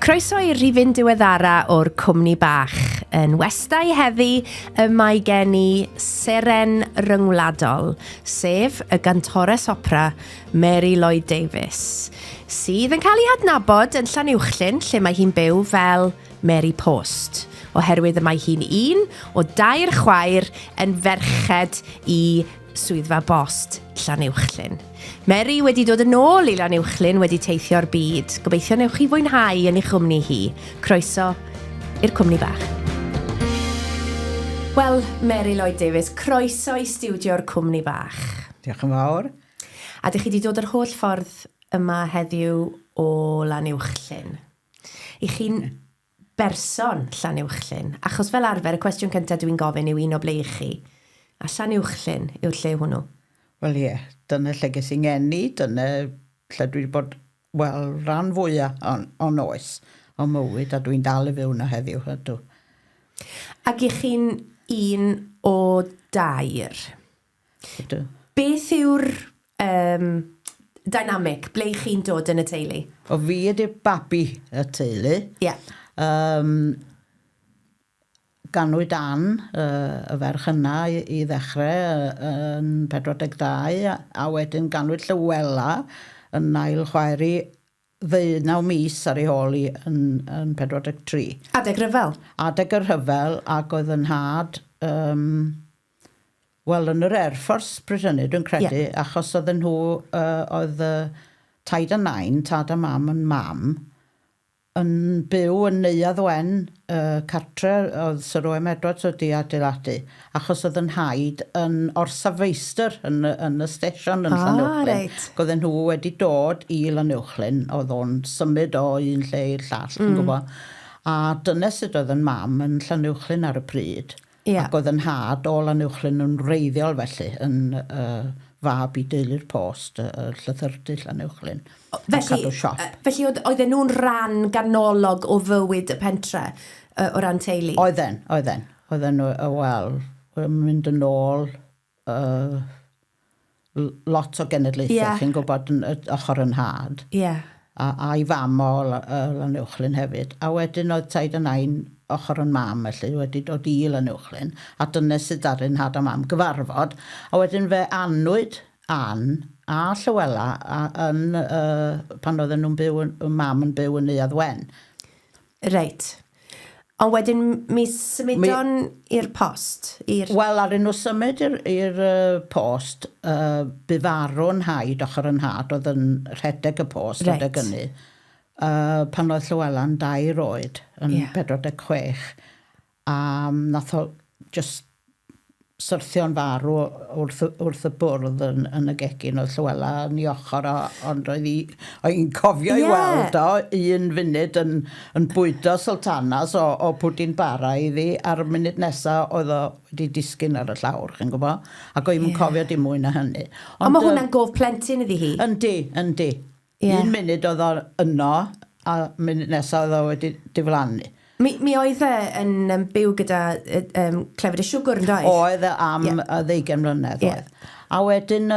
Croeso i'r rhifyn diweddara o'r cwmni Bach. Yn westau heddi, y mae gen i seren ryngwladol, sef y gantores opera Mary Lloyd-Davies, sydd yn cael ei adnabod yn Lanuwchllyn, lle mae hi'n byw fel Mary Post, oherwydd y mae hi'n un o 2 chwaer yn ferched i swyddfa bost Lanuwchllyn. Mary wedi dod yn ôl i Lanuwchllyn wedi teithio'r byd. Gobeithio newch chi fwynhau yn ei chwmni hi. Croeso i'r cwmni Bach. Wel, Mary Lloyd-Davies, croeso i stiwdio'r cwmni Bach. Diolch yn fawr. A ydych chi wedi dod yr holl ffordd yma heddiw o Lanuwchllyn. I chi'n berson Lanuwchllyn, achos fel arfer, y cwestiwn cyntaf dwi'n gofyn yw un o ble i chi. A Lanuwchllyn yw'r lle hwnnw. Wel ie, dyna lle ges i'n ngeni, dyna lle dwi wedi bod, wel, rhan fwyaf o'n oes o mywyd, a dwi'n dal i fyw na heddiw ydw. Ac i chi'n un o 2. Ydw. Beth yw'r dynamic, ble i chi'n dod yn y teulu? O fi ydy'r babi y teulu. Ie. Yeah. Ganwyd Ann, y ferch yna i ddechrau yn 42, a wedyn ganwyd Llywela yn ail chwaer i 19 mis ar ei hôl i yn 43. Adeg ryfel? Adeg yr hyfel, ac oedd yn had, wel, yn yr Air Force pryd hynny, dwi'n credu, achos oedd nhw, oedd taid a nain, tad a mam yn mam, yn byw yn Neuadd Wen, cartre oedd Sir Owen Edwards wedi adeiladu, achos oedd yn haid yn Orsaf Feistr yn y stesion yn Lanuwchllyn. Reit. Oedd nhw wedi dod i Lanuwchllyn, oedd o'n symud o un lle i'r llall, yn gwybod. A dyna sut oedd yn mam yn Lanuwchllyn ar y pryd. Ac oedd yn had o Lanuwchllyn yn wreiddiol felly, yn fab i deulu'r post, y llythyrdy Lanuwchllyn. Felly oedden nhw'n ran ganolog o fywyd y pentre o ran teulu? Oedden. Oedden nhw, wel, mynd yn ôl lot o genedlaethau, chi'n gwybod, ochr yn had. A i fam o Lanuwchllyn hefyd. A wedyn oedd taid a nain ochr yn mam, felly, wedi dod i Lanuwchllyn. A dyna sydd ar un had a mam gyfarfod. A wedyn fe anwyd Ann a Llywela pan oedden nhw'n byw, y mam yn byw yn Neuadd Wen. Reit. Ond wedyn mi symudon i'r post? Wel, ar nhw symud i'r post, bu farw'n haid ochr yn had, oedd yn rhedeg y post adeg ynny. Pan oedd Llywela'n 2 oed, yn 46. A nath o just syrthio'n farw wrth y bwrdd yn y gegin oedd Llywela yn ei ochr ond oedd hi'n cofio i weld o un funud yn bwydo sultanas o pwdin bara iddi a'r munud nesaf oedd o wedi disgyn ar y llawr, chi'n gwybod? Ac oedd hi'n cofio dim mwy na hynny. Ond mae hwnna'n gof plentyn iddi hi? Yndi. Un munud oedd o yno a munud nesaf oedd o wedi diflannu. Mi oedd yn byw gyda clefyd y siwgr yn doedd? Oedd am 20 mlynedd oedd. A wedyn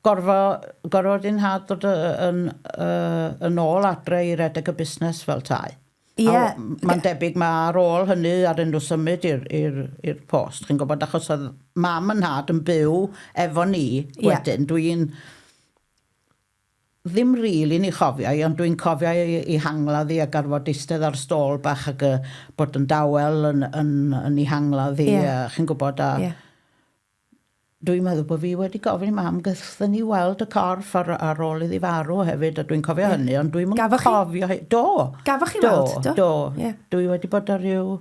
gorfod i'n had dod yn ôl adre i redeg y busnes fel tai. Mae'n debyg mae ar ôl hynny ar nhw symud i'r post. Chi'n gwybod, achos oedd mam yn had yn byw efo ni wedyn. Dwi'n ddim rili ni chofio, ond dwi'n cofio i hangladdi a garfod eistedd ar stôl bach ac bod yn dawel yn ei hangladdi, chi'n gwybod, a dwi'n meddwl bod fi wedi gofyn i mam gyda ni weld y corff ar ôl iddi farw hefyd, a dwi'n cofio hynny, ond dwi'n cofio... Do. Gafoch chi weld? Do. Dwi wedi bod ar ryw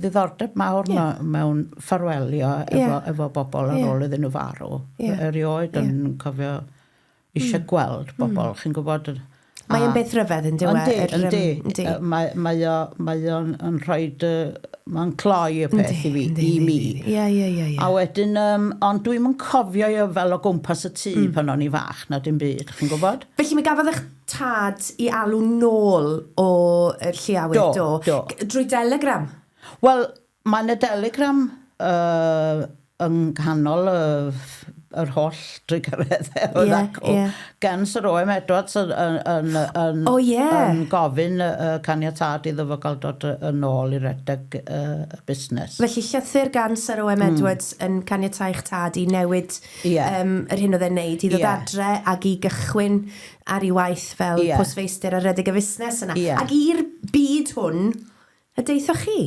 ddiddordeb mawr mewn ffarwelio efo bobl ar ôl iddyn nhw farw. Erioed yn cofio eisiau gweld bobl, chi'n gwybod... Mae'n beth ryfedd yn diwedd. Yndi. Mae o'n rhoi... Mae'n cloi y peth i fi, i mi. A wedyn, ond dwi'n cofio fel o gwmpas y tŷ pan o'n i fach, na dim byd, chi'n gwybod? Felly mi gafodd eich tad i alw nôl o'r lliawyr, do? Drwy delegram? Wel, mae'n y delegram yng nghanol yr holl drigyrreddau oedd acw. Gan Sir Owen Edwards yn gofyn caniatad iddo fo gael dod yn ôl i redeg y busnes. Felly llythyr gan Sir Owen Edwards yn caniatau eich tad i newid yr hyn oedd e'n neud, i ddod adre ac i gychwyn ar ei waith fel pwsfeistr a redeg y busnes yna. Ac i'r byd hwn, y deithoch chi?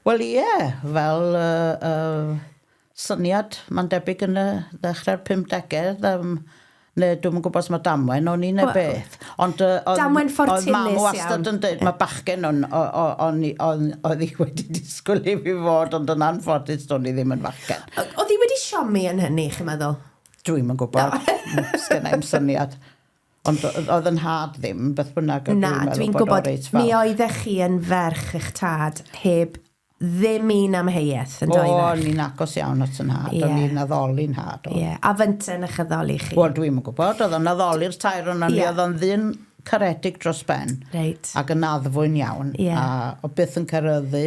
Wel fel syniad, mae'n debyg yn y ddechrau'r 50au, neu dwi'n gwybod os mae damwen o'n un neu beth. Damwen ffortiwnus iawn. Mam wastad yn dweud, mae bachgen oedd hi wedi disgwyl i fi fod, ond yn anffodus do'n i ddim yn bachgen. Oedd hi wedi siomi yn hynny, chi'n meddwl? Dwi'n gwybod, sgennau'n syniad. Ond oedd yn had ddim, beth bynnag dwi'n gwybod, mi oeddech chi yn ferch eich tad heb ddim un amheuaeth yn doeddech. Ni'n agos iawn at yn had, o'n ni'n addoli'n had. A fynten eich addoli chi? Wel, dwi'n gwybod, oedd yn addoli'r tair o'na ni, oedd o'n ddyn caredig dros ben, ac yn addfwyn iawn, a o byth yn cyrryddu,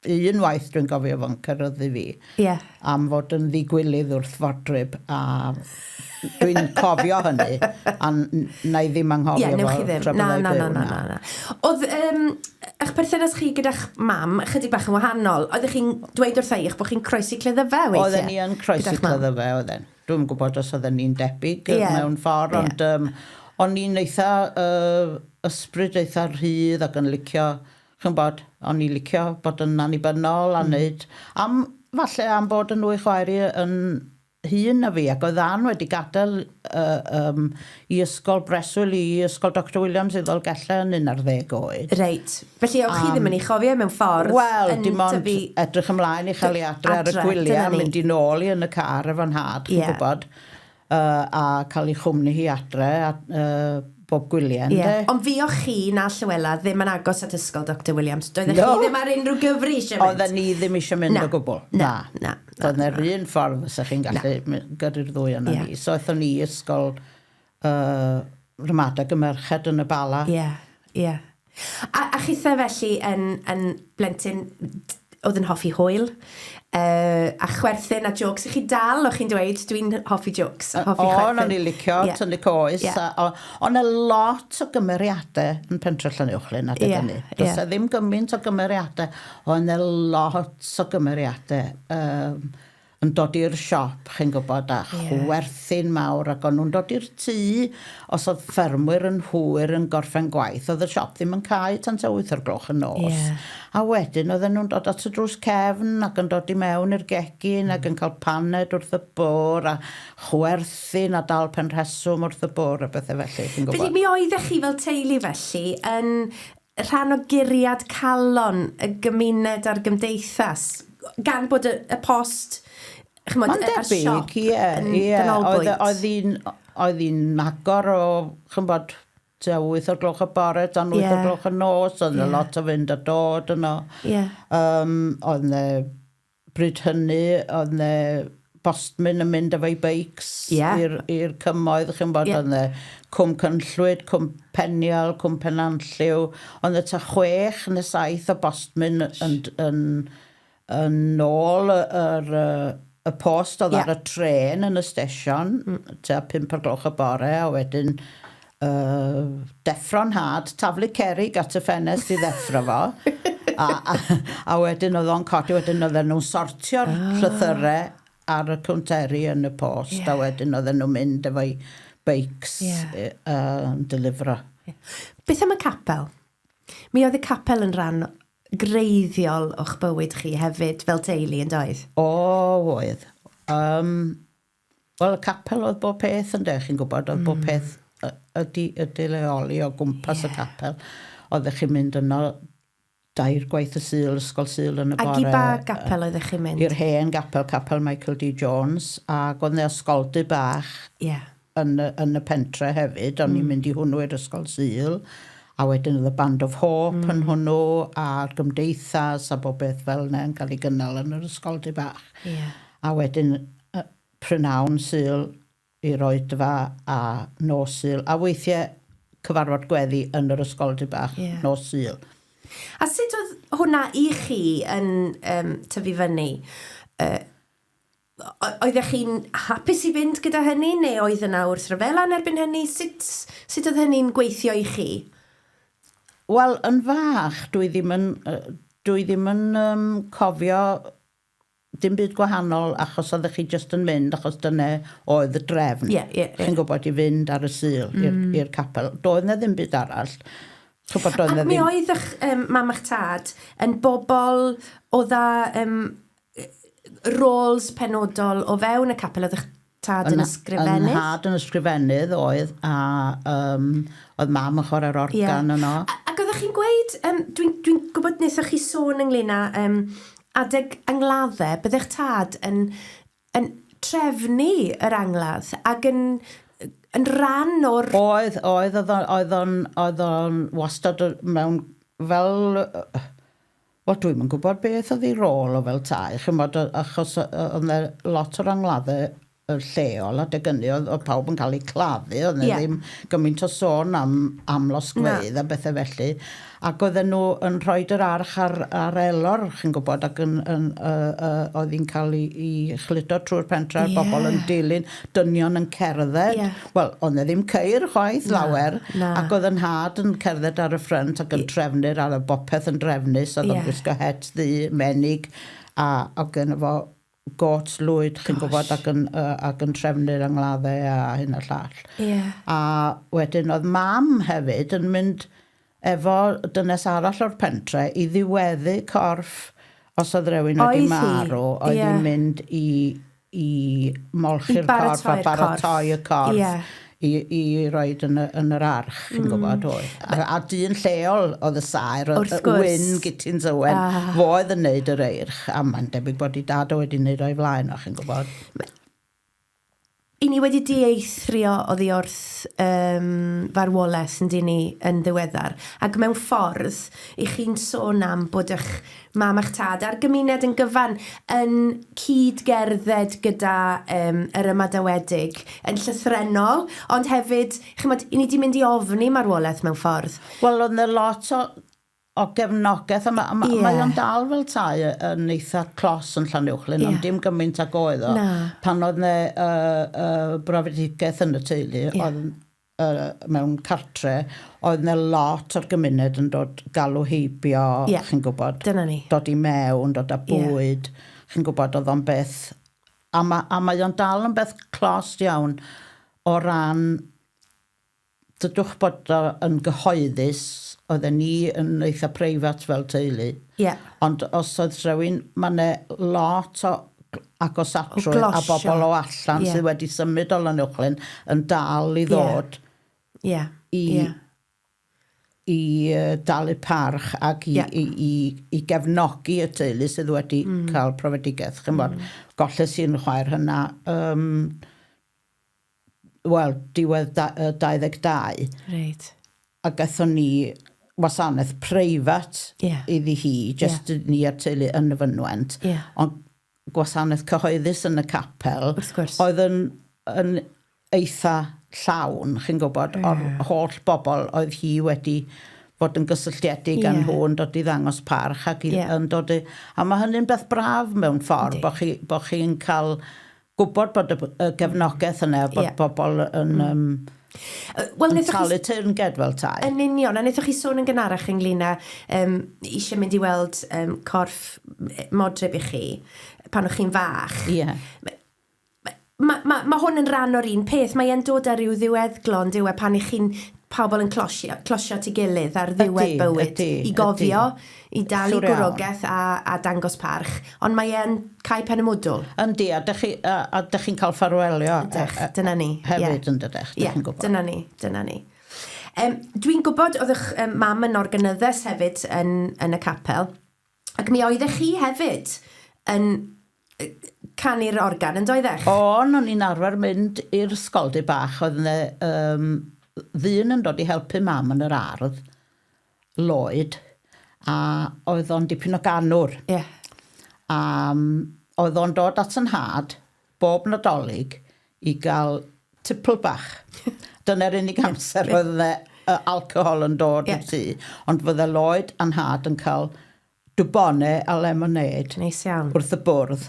unwaith dwi'n gofio fo'n cyrryddu fi, am fod yn ddigwylydd wrth fodryb, a dwi'n cofio hynny, a na i ddim anghofio fo Na. Oedd eich perthynas chi gyda'ch mam, chydig bach yn wahanol, oeddech chi'n dweud wrtha i'ch bod chi'n croesi clydda fe weithiau? Oedden ni yn croesi clydda fe, oedden. Dwi'n gwybod os oedden ni'n debyg mewn ffordd, ond o'n ni'n eitha ysbryd eitha rhydd ac yn licio, chi'n bod, o'n i'n licio bod yn annibynnol a wneud, falle am bod yn nhw i chwaeri yn hun na fi, ac oedd Dan wedi gadael i ysgol Breswyl i ysgol Dr Williams i ddolgella yn 11 oed. Reit. Felly o'ch chi ddim yn ei chofio mewn ffordd? Wel, dim ond edrych ymlaen i chael ei adre ar y gwyliau, mynd i nôl i yn y car efo'n had, chi'n gwybod, a cael ei chwmni hi adre bob gwyliau. Ond fi o chi na Llywela ddim yn agos at ysgol Dr Williams. Doeddech chi ddim ar unrhyw gyfri eisiau mynd? Oedden ni ddim eisiau mynd o gwbl. Na. Doedd yna'r un ffordd fysa chi'n gallu gyrru'r ddwy yna ni. So eithon ni ysgol ramadeg y merched yn y Bala. A chitha felly yn blentyn oedd yn hoffi hwyl, a chwerthin a jokes. Chi dal o'ch chi'n dweud, dwi'n hoffi jokes, hoffi chwerthin. O'n i'n licio, tynnu coes. O'n y lot o gymeriadau yn pentre Lanuwchllyn adeg hynny. Does ddim gymaint o gymeriadau. O'n y lot o gymeriadau yn dod i'r siop, chi'n gwybod, a chwerthin mawr, ac o'n nhw'n dod i'r tŷ, os oedd ffermwyr yn hwyr yn gorffen gwaith, oedd y siop ddim yn cael tan 8 o'r gloch yn nos. A wedyn, oedden nhw'n dod at y drws cefn, ac yn dod i mewn i'r gegin, ac yn cael paned wrth y bwr, a chwerthin a dal pen rheswm wrth y bwr, a bethau felly, chi'n gwybod. Felly, mi oeddech chi fel teulu felly yn rhan o guriad calon y gymuned a'r gymdeithas, gan bod y post... Mae'n debyg, oedd hi'n agor o, chi'n bod, 8 o'r gloch y bore, dan 8 o'r gloch y nos, oedd yna lot o fynd a dod yno. Oedd yna bryd hynny, oedd yna bostmyn yn mynd efo'i beics i'r cymoedd, chi'n bod, oedd yna cwm Cynllwyd, cwm Penial, cwm Penanlliw, oedd yna 6 neu 7 o bostmyn yn ôl y post oedd ar y tren yn y stesion, tua 5 o'r gloch y bore, a wedyn deffro'n had, taflu cerig at y ffenest i ddeffro fo, a wedyn oedd o'n codi, wedyn oedd nhw'n sortio'r llythyrau ar y cwnteri yn y post, a wedyn oedd nhw'n mynd efo'i beics yn delifro. Beth am y capel? Mi oedd y capel yn rhan greiddiol o'ch bywyd chi hefyd fel teulu yn doedd? Oedd. Wel, y capel oedd bob peth yn chi'n gwybod, oedd bob peth ydi leoli o gwmpas y capel. Oeddech chi'n mynd yno 2 gwaith y Sul, ysgol Sul yn y bore. Ac i ba gapel oeddech chi'n mynd? I'r hen gapel, capel Michael D. Jones, ac oedd yna ysgoldy Bach yn y pentre hefyd, o'n i'n mynd i hwnnw i'r ysgol Sul. A wedyn oedd y Band of Hope yn hwnnw, a'r gymdeithas a bob beth fel yna yn cael ei gynnal yn yr ysgoldy Bach. A wedyn prynawn Sul i Roedfa a nos Sul, a weithiau cyfarfod gweddi yn yr ysgoldy Bach nos Sul. A sut oedd hwnna i chi yn tyfu fyny? oeddech chi'n hapus i fynd gyda hynny, neu oedd yna wrth ryfelan erbyn hynny? Sut oedd hynny'n gweithio i chi? Wel, yn fach, dwi ddim yn cofio dim byd gwahanol achos oeddech chi jyst yn mynd achos dyna oedd y drefn. Chi'n gwybod i fynd ar y sul i'r capel. Doedd na ddim byd arall. Ac mi oedd eich mam a'ch tad yn bobl oedd roles penodol o fewn y capel oedd eich tad yn ysgrifennydd? Yn had yn ysgrifennydd oedd, a oedd mam yn chwarae'r organ yno. Ac oeddech chi'n gweud, dwi'n gwybod wnaethoch chi sôn ynglyn â adeg angladdau, byddech tad yn trefnu yr angladd ac yn rhan o'r... Oedd o'n wastad mewn fel... Wel, dwi'n yn gwybod beth oedd ei rôl o fel tai, achos oedd lot o'r angladdau lleol adeg ynny, oedd pawb yn cael ei claddu, oedd ddim gymaint o sôn am losgfeidd a bethau felly. Ac oedden nhw yn rhoi yr arch ar elor, chi'n gwybod, ac oedd hi'n cael ei chludo trwy'r pentre, bobl yn dilyn, dynion yn cerdded. Wel, oedd ddim ceir chwaith lawer, ac oedd yn had yn cerdded ar y ffrynt ac yn trefnu'r ar y bopeth yn drefnus, oedd yn gwisgo het ddi, menig, ac yn efo got lwyd, chi'n gwybod, ac yn trefnu'r angladdau a hyn a llall. A wedyn oedd mam hefyd yn mynd efo dynes arall o'r pentre i ddiweddu corff os oedd rhywun wedi marw, oedd hi'n mynd i molchi'r corff a baratoi y corff i roed yn yr arch, chi'n gwybod, oedd. A dyn lleol oedd y saer, oedd Wyn Gytins Owen, foedd yn neud yr eirch, a mae'n debyg bod i dad o wedi neud o'i flaen, chi'n gwybod. I ni wedi dieithrio oddi wrth farwolaeth yn dyn ni yn ddiweddar. Ac mewn ffordd, i chi'n sôn am bod eich mam a'ch tad a'r gymuned yn gyfan yn cydgerdded gyda yr ymadawedig yn llythrenol, ond hefyd, chymod, i ni wedi mynd i ofni marwolaeth mewn ffordd. Wel, oedd yna lot o gefnogaeth, a mae o'n dal fel tai yn eitha clos yn Lanuwchllyn, ond dim gymaint ag oedd o. Pan oedd yna brofedigaeth yn y teulu, oedd mewn cartre, oedd yna lot o'r gymuned yn dod galw heibio, chi'n gwybod, dod i mewn, dod â bwyd, chi'n gwybod, oedd o'n beth, a mae o'n dal yn beth clos iawn o ran, dydwch bod yn gyhoeddus, oedden ni yn eitha preifat fel teulu. Ond os oedd rhywun, mae'n lot o agosatrwydd a bobl o allan sydd wedi symud o Lanuwchllyn yn dal i ddod i dalu parch ac i gefnogi y teulu sydd wedi cael profedigaeth. Golles i'n chwaer hynna wel, diwedd 22. Reit. A gaethon ni wasanaeth preifat iddi hi, jyst ni ar teulu yn y fynwent. Ond gwasanaeth cyhoeddus yn y capel, oedd yn eitha llawn, chi'n gwybod, o'r holl bobl oedd hi wedi bod yn gysylltiedig â nhw yn dod i ddangos parch ac yn dod i... A mae hynny'n beth braf mewn ffordd, bod chi'n cael gwybod bod y gefnogaeth yna, bod bobl yn... yn talu teyrnged fel tai. Yn union, a wnaethoch chi sôn yn gynharach ynglyn â eisiau mynd i weld corff modryb i chi pan o'ch chi'n fach. Mae hwn yn rhan o'r un peth. Mae e'n dod ar ryw ddiweddglon, pan i'ch chi'n pobl yn closio at ei gilydd ar ddiwedd bywyd i gofio, i dalu gwrogaeth a dangos parch, ond mae e'n cael pen y mwdwl. Yndi, a dych chi'n cael ffarwelio. Dyna ni. Hefyd yn dydych, dych chi'n gwybod. Dyna ni. Dwi'n gwybod oedd eich mam yn organyddes hefyd yn y capel, ac mi oeddech chi hefyd yn canu'r organ, yn doeddech? O'n i'n arfer mynd i'r ysgoldy Bach, oedd yna ddyn yn dod i helpu mam yn yr ardd, Lloyd, a oedd o'n dipyn o ganwr. A oedd o'n dod at yn had, bob Nadolig, i gael tipl bach. Dyna'r unig amser oedd alcohol yn dod i'r tŷ, ond fydde Lloyd a'n had yn cael dwbonau a lemonade wrth y bwrdd,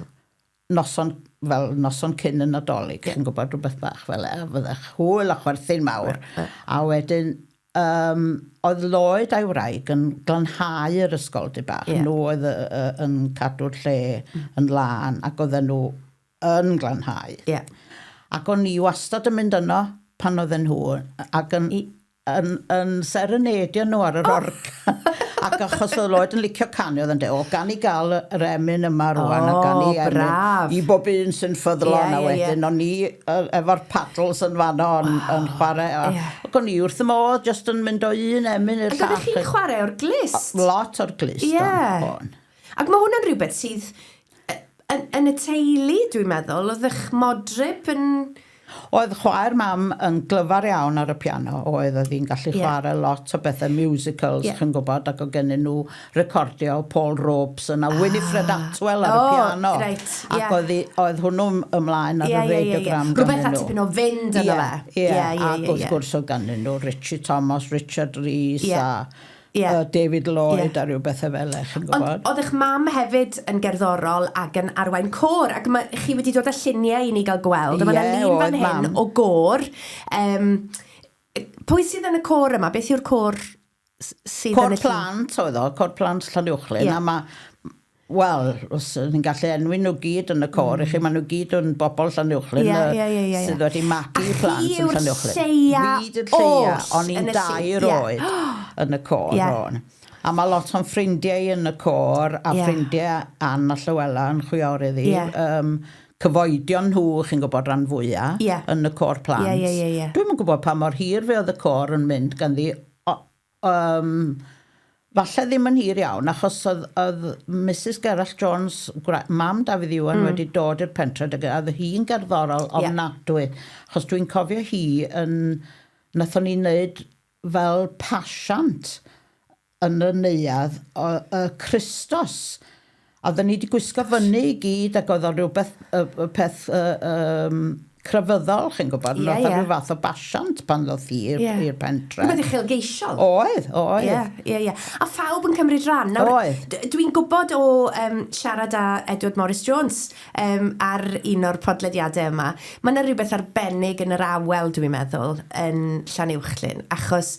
noson fel noson cyn y Nadolig, chi'n gwybod rhywbeth bach fel e, fyddech hwyl a chwerthin mawr. A wedyn, oedd Lloyd a'i wraig yn glanhau yr ysgol di bach. Nhw oedd yn cadw'r lle yn lan, ac oedden nhw yn glanhau. Ac o'n i wastad yn mynd yno pan oedden nhw, ac yn serenedio nhw ar yr orc. Ac achos oedd Lloyd yn licio canu, oedd yn dweud, gan i gael yr emyn yma rwan, a gan i emyn i bob un sy'n ffyddlon, a wedyn o'n i efo'r paddles yn fanno yn chwarae. Ac o'n i wrth y modd, just yn mynd o un emyn i'r llall. Ac oeddech chi'n chwarae o'r glist? Lot o'r glist. Ac mae hwnna'n rhywbeth sydd yn y teulu, dwi'n meddwl, oeddech modryb yn... Oedd chwaer mam yn glyfar iawn ar y piano, oedd hi'n gallu chwarae lot o bethau musicals, chi'n gwybod, ac o gennyn nhw recordio Paul Robeson a Winifred Atwell ar y piano. Ac oedd hwnnw ymlaen ar y radiogram. Rhywbeth at tipyn o fynd yna fe. Ac wrth gwrs o gennyn nhw Richie Thomas, Richard Rees a... David Lloyd a rhyw bethau fel eich yn gwybod. Ond oedd eich mam hefyd yn gerddorol ac yn arwain côr, ac chi wedi dod â lluniau i ni gael gweld. Mae'n lun fan hyn o gôr. Pwy sydd yn y côr yma? Beth yw'r côr sydd yn y llun? Côr plant oedd o, côr plant Lanuwchllyn. A wel, os ni'n gallu enwi nhw gyd yn y côr, i chi, maen nhw gyd yn bobl Lanuwchllyn sydd wedi magu plant yn Lanuwchllyn. Fi yw'r lleia o'n i'n 2 oed yn y côr hon. A mae lot o'n ffrindiau yn y côr, a ffrindiau Ann a Llywela yn chwiorydd i. Cyfoedion nhw, chi'n gwybod, ran fwyaf yn y côr plant. Dwi'n yn gwybod pa mor hir fe oedd y côr yn mynd ganddi... Falle ddim yn hir iawn, achos oedd Mrs Gerald Jones, mam Dafydd Iwan, wedi dod i'r pentre, a oedd hi'n gerddorol ofnadwy. Achos dwi'n cofio hi nathon ni wneud fel pasiant yn y neuadd y Christos. A oedden ni wedi gwisgo fyny i gyd, ac oedd o rhywbeth crefyddol, chi'n gwybod, oedd rhyw fath o basiant pan ddoth i'r pentre. Rhywbeth uchelgeisiol. Oedd. A phawb yn cymryd ran. Dwi'n gwybod o siarad â Edward Morris Jones ar un o'r podlediadau yma. Mae yna rhywbeth arbennig yn yr awel, dwi'n meddwl, yn Lanuwchllyn, achos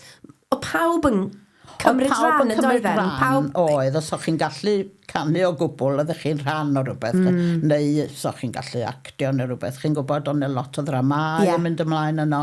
o pawb yn cymryd ran yn doedden. Oedd, os o'ch chi'n gallu canu o gwbl, oeddech chi'n rhan o rhywbeth, neu os o'ch chi'n gallu actio neu rhywbeth. Chi'n gwybod, o'n lot o ddramau yn mynd ymlaen yno,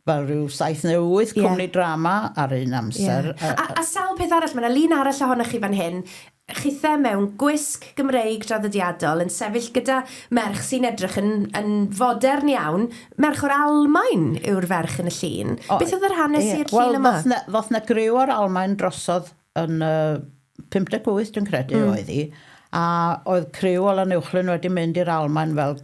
fel rhyw 7 neu 8 cwmni drama ar un amser. A sawl peth arall, mae yna lun arall ohonych chi fan hyn, chithau mewn gwisg Gymreig draddodiadol yn sefyll gyda merch sy'n edrych yn fodern iawn. Merch o'r Almaen yw'r ferch yn y llun. Beth oedd yr hanes i'r llun yma? Ddoth na griw o'r Almaen drosodd yn 58, dwi'n credu oedd hi. A oedd criw o Lanuwchllyn wedi mynd i'r Almaen fel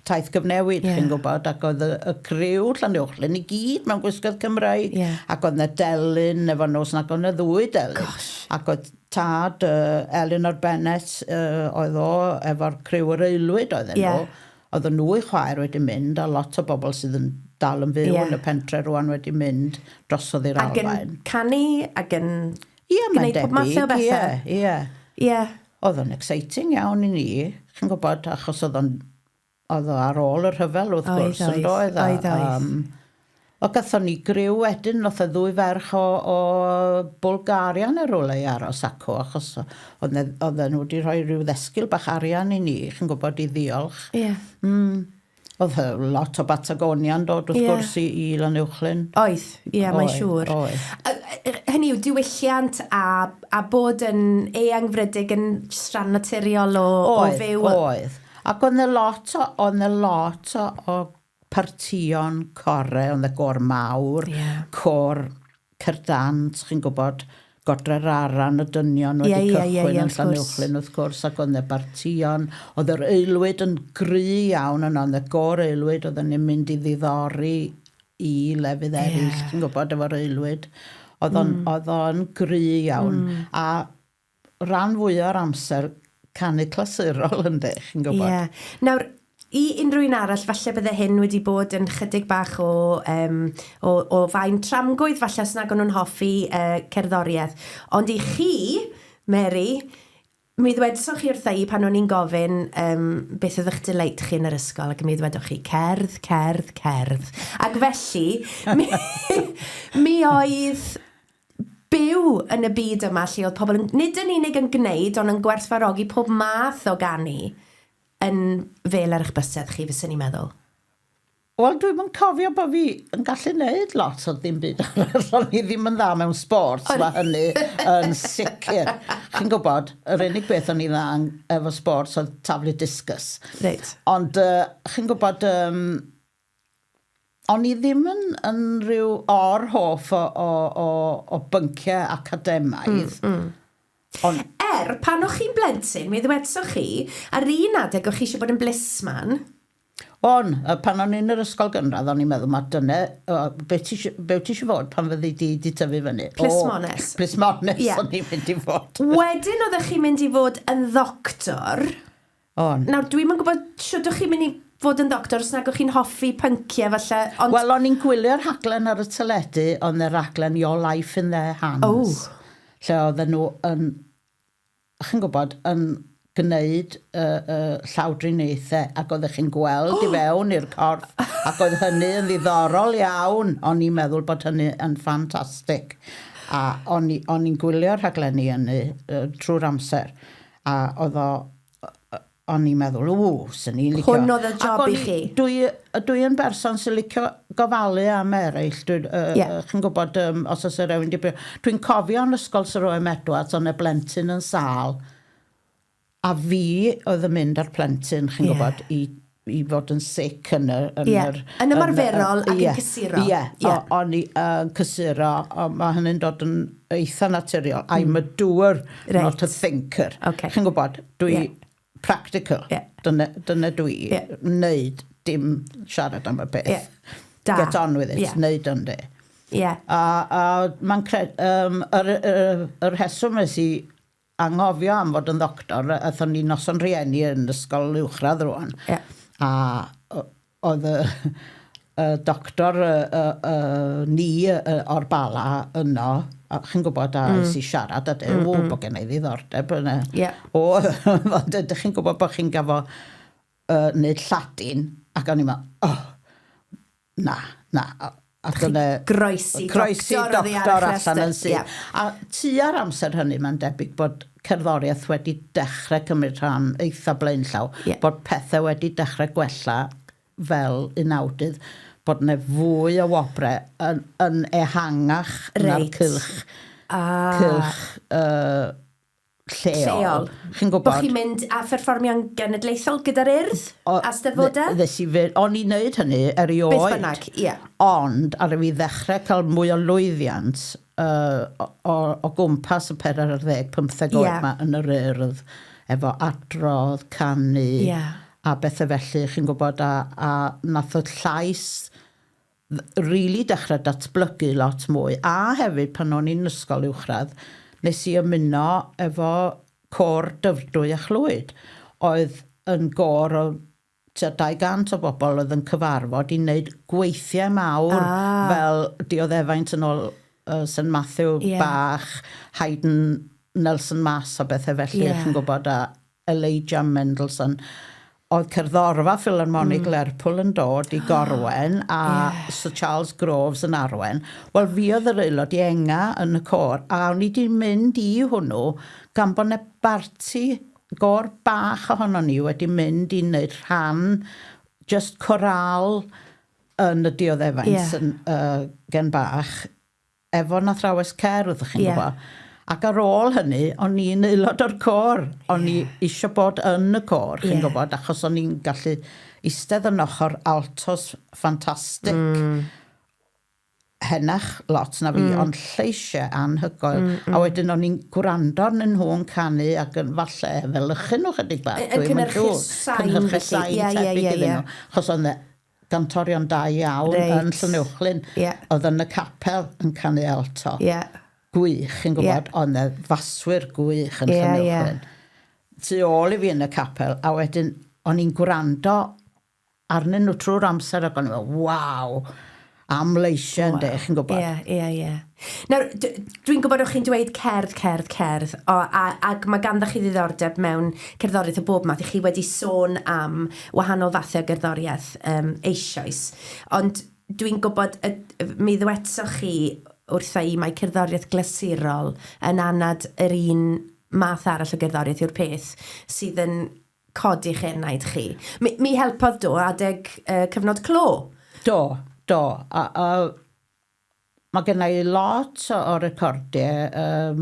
taith gyfnewid, chi'n gwybod, ac oedd y criw Lanuwchllyn i gyd mewn gwisgoedd Cymraeg, ac oedd na delyn efo nos, ac oedd na 2 delyn. Ac oedd tad Elinor Bennett oedd o efo'r criw yr aelwyd oedden nhw. Oedden nhw i chwaer wedi mynd, a lot o bobl sydd yn dal yn fyw yn y pentre rwan wedi mynd drosodd i'r Almaen. Ac yn canu, ac yn gwneud pob math o bethau. Oedd o'n exciting iawn i ni, chi'n gwybod, achos oedd o ar ôl yr hyfel wrth gwrs yn doedd. O gathon ni griw wedyn, oedd y 2 ferch o Bulgaria neu rwle i aros acw, achos oedden nhw wedi rhoi rhyw ddesgyl bach arian i ni, chi'n gwybod, i ddiolch. Oedd lot o Batagonia'n dod wrth gwrs i Lanuwchllyn. Oedd, mae'n siŵr. Hynny yw, diwylliant a bod yn eangfrydig yn rhan naturiol o fyw. Oedd. Ac oedd 'na lot o partion core, oedd 'na gor mawr, cor Cerdant, chi'n gwybod, Godre'r Aran, y dynion wedi cychwyn yn Lanuwchllyn wrth gwrs, ac oedd 'na partion, oedd yr aelwyd yn gry iawn yno, oedd y gor aelwyd, oedd yn mynd i ddiddori i lefydd eraill, chi'n gwybod, efo'r aelwyd. Oedd o'n gry iawn. A ran fwy o'r amser, canu clasurol yn chi'n gwybod. Nawr, i unrhyw un arall, falle bydde hyn wedi bod yn chydig bach o fain tramgwydd, falle os nag o'n nhw'n hoffi cerddoriaeth. Ond i chi, Mary, mi ddwedsoch chi wrtha i pan o'n i'n gofyn beth ydych delight chi yn yr ysgol ac mi ddwedoch chi cerdd, cerdd, cerdd. Ac felly, mi oedd byw yn y byd yma lle oedd pobl nid yn unig yn gwneud ond yn gwerthfarogi pob math o ganu yn fel ar eich bysedd chi, fyswn ni'n meddwl. Wel, dwi'n cofio bod fi yn gallu neud lot o ddim byd arall, ond i ddim yn dda mewn sports, mae hynny yn sicr. Chi'n gwybod, yr unig beth o'n i dda efo sports oedd taflu discus. Reit. Ond chi'n gwybod, o'n i ddim yn rhyw hoff o bynciau academaidd. Pan o'ch chi'n blentyn, mi ddwedsoch chi, ar un adeg o'ch chi eisiau bod yn blisman. Pan o'n i'n yr ysgol gynradd, o'n i'n meddwl, mae dyna, be ti eisiau fod pan fyddi di tyfu fyny? Plismones. Plismones, o'n i'n mynd i fod. Wedyn oeddech chi'n mynd i fod yn ddoctor. Nawr, dwi'n mynd gwybod siwt o'ch chi'n mynd i fod yn ddoctor os nag o'ch chi'n hoffi pynciau falle. Wel, o'n i'n gwylio'r rhaglen ar y teledu, ond y rhaglen Your Life in Their Hands. Lle oedden nhw yn, chi'n gwybod, yn gwneud llawdriniaethau ac oeddech chi'n gweld i fewn i'r corff ac oedd hynny yn ddiddorol iawn. O'n i'n meddwl bod hynny yn ffantastig. A o'n i'n gwylio'r rhaglenni hynny trwy'r amser. A o'n i'n meddwl, sy'n ni'n licio. Hwn oedd y job i chi. Dwi yn berson sy'n licio gofalu am eraill. Chi'n gwybod, os oes rhywun di byw. Dwi'n cofio yn ysgol Sir Owen Edwards, o'n y blentyn yn sal. A fi oedd yn mynd ar plentyn, chi'n gwybod, i fod yn sic yn ymarferol ac yn cysuro. O'n i'n cysuro, mae hynny'n dod yn eitha naturiol. I'm a doer, not a thinker. Chi'n gwybod, dwi practical. Dyna dwi. Wneud dim siarad am y beth. Get on with it, wneud ynddi. A mae'n yr heswm ys i anghofio am fod yn ddoctor, athon ni noson rhieni yn ysgol uwchradd rwan. A oedd y doctor ni o'r Bala yno, a chi'n gwybod, a ys i siarad, a dweud, bod gen i ddiddordeb yna. Ydych chi'n gwybod bod chi'n gafo wneud Lladin, ac o'n i'n meddwl, na. Groesi doctor allan yn sy'n. A tu ar amser hynny, mae'n debyg bod cerddoriaeth wedi dechrau cymryd rhan eitha blaenllaw, bod pethau wedi dechrau gwella fel unawdydd, bod yna fwy o operâu yn ehangach na'r cylch lleol. Chi'n gwybod? Bo chi'n mynd a perfformio'n genedlaethol gyda'r urdd a Steddfodau? O'n i'n neud hynny erioed. Beth bynnag, Ond ar y fi ddechrau cael mwy o lwyddiant o gwmpas y 40-15 oed yma yn yr urdd, efo adrodd, canu, a bethau felly, chi'n gwybod, a nath o llais rili dechrau datblygu lot mwy. A hefyd, pan o'n i'n ysgol uwchradd, nes i ymuno efo cor dyfrdwy a chlwyd. Oedd yn gor o 200 o bobl oedd yn cyfarfod i wneud gweithiau mawr fel dioddefaint yn ôl St Matthew, Bach, Haydn, Nelson Mas a bethau felly, chi'n gwybod, a Elijah Mendelssohn. Oedd cerddorfa Philharmonic Lerpwl yn dod i Gorwen a Sir Charles Groves yn arwen. Wel, fi oedd yr aelod ienga yn y cor, a o'n i wedi mynd i hwnnw gan bod yna barti gor bach ohono ni wedi mynd i wneud rhan just coral yn y dioddefaint gen Bach efo na thrawes cerdd, chi'n gwybod. Ac ar ôl hynny, o'n i'n aelod o'r cor. O'n i eisiau bod yn y cor, chi'n gwybod, achos o'n i'n gallu eistedd yn ochr altos ffantastig. Henach lot na fi, ond lleisiau anhygoel. A wedyn o'n i'n gwrando arnyn nhw'n canu ac yn falle efelychu nhw chydig bach. Yn cynhyrchu sain. Cynhyrchu sain tebyg iddyn nhw. Achos o'n gantorion da iawn yn Lanuwchllyn. Oedd yn y capel yn canu alto. Gwych, chi'n gwybod, ond y faswyr gwych yn Lanuwchllyn. Tu ôl i fi yn y capel, a wedyn o'n i'n gwrando arnyn nhw trwy'r amser ac o'n i'n meddwl, waw! am leisiau ynddo, chi'n gwybod? Ie. Nawr, dwi'n gwybod o'ch chi'n dweud cerdd, ac mae ganddo chi ddiddordeb mewn cerddoriaeth o bob math. Chi wedi sôn am wahanol fathau o gerddoriaeth eisoes. Ond dwi'n gwybod, mi ddwetsoch chi wrtha i mae cerddoriaeth glasurol yn anad yr un math arall o gerddoriaeth yw'r peth sydd yn codi'ch enaid chi. Mi helpodd adeg cyfnod clo? Do. Mae gennau lot o recordiau,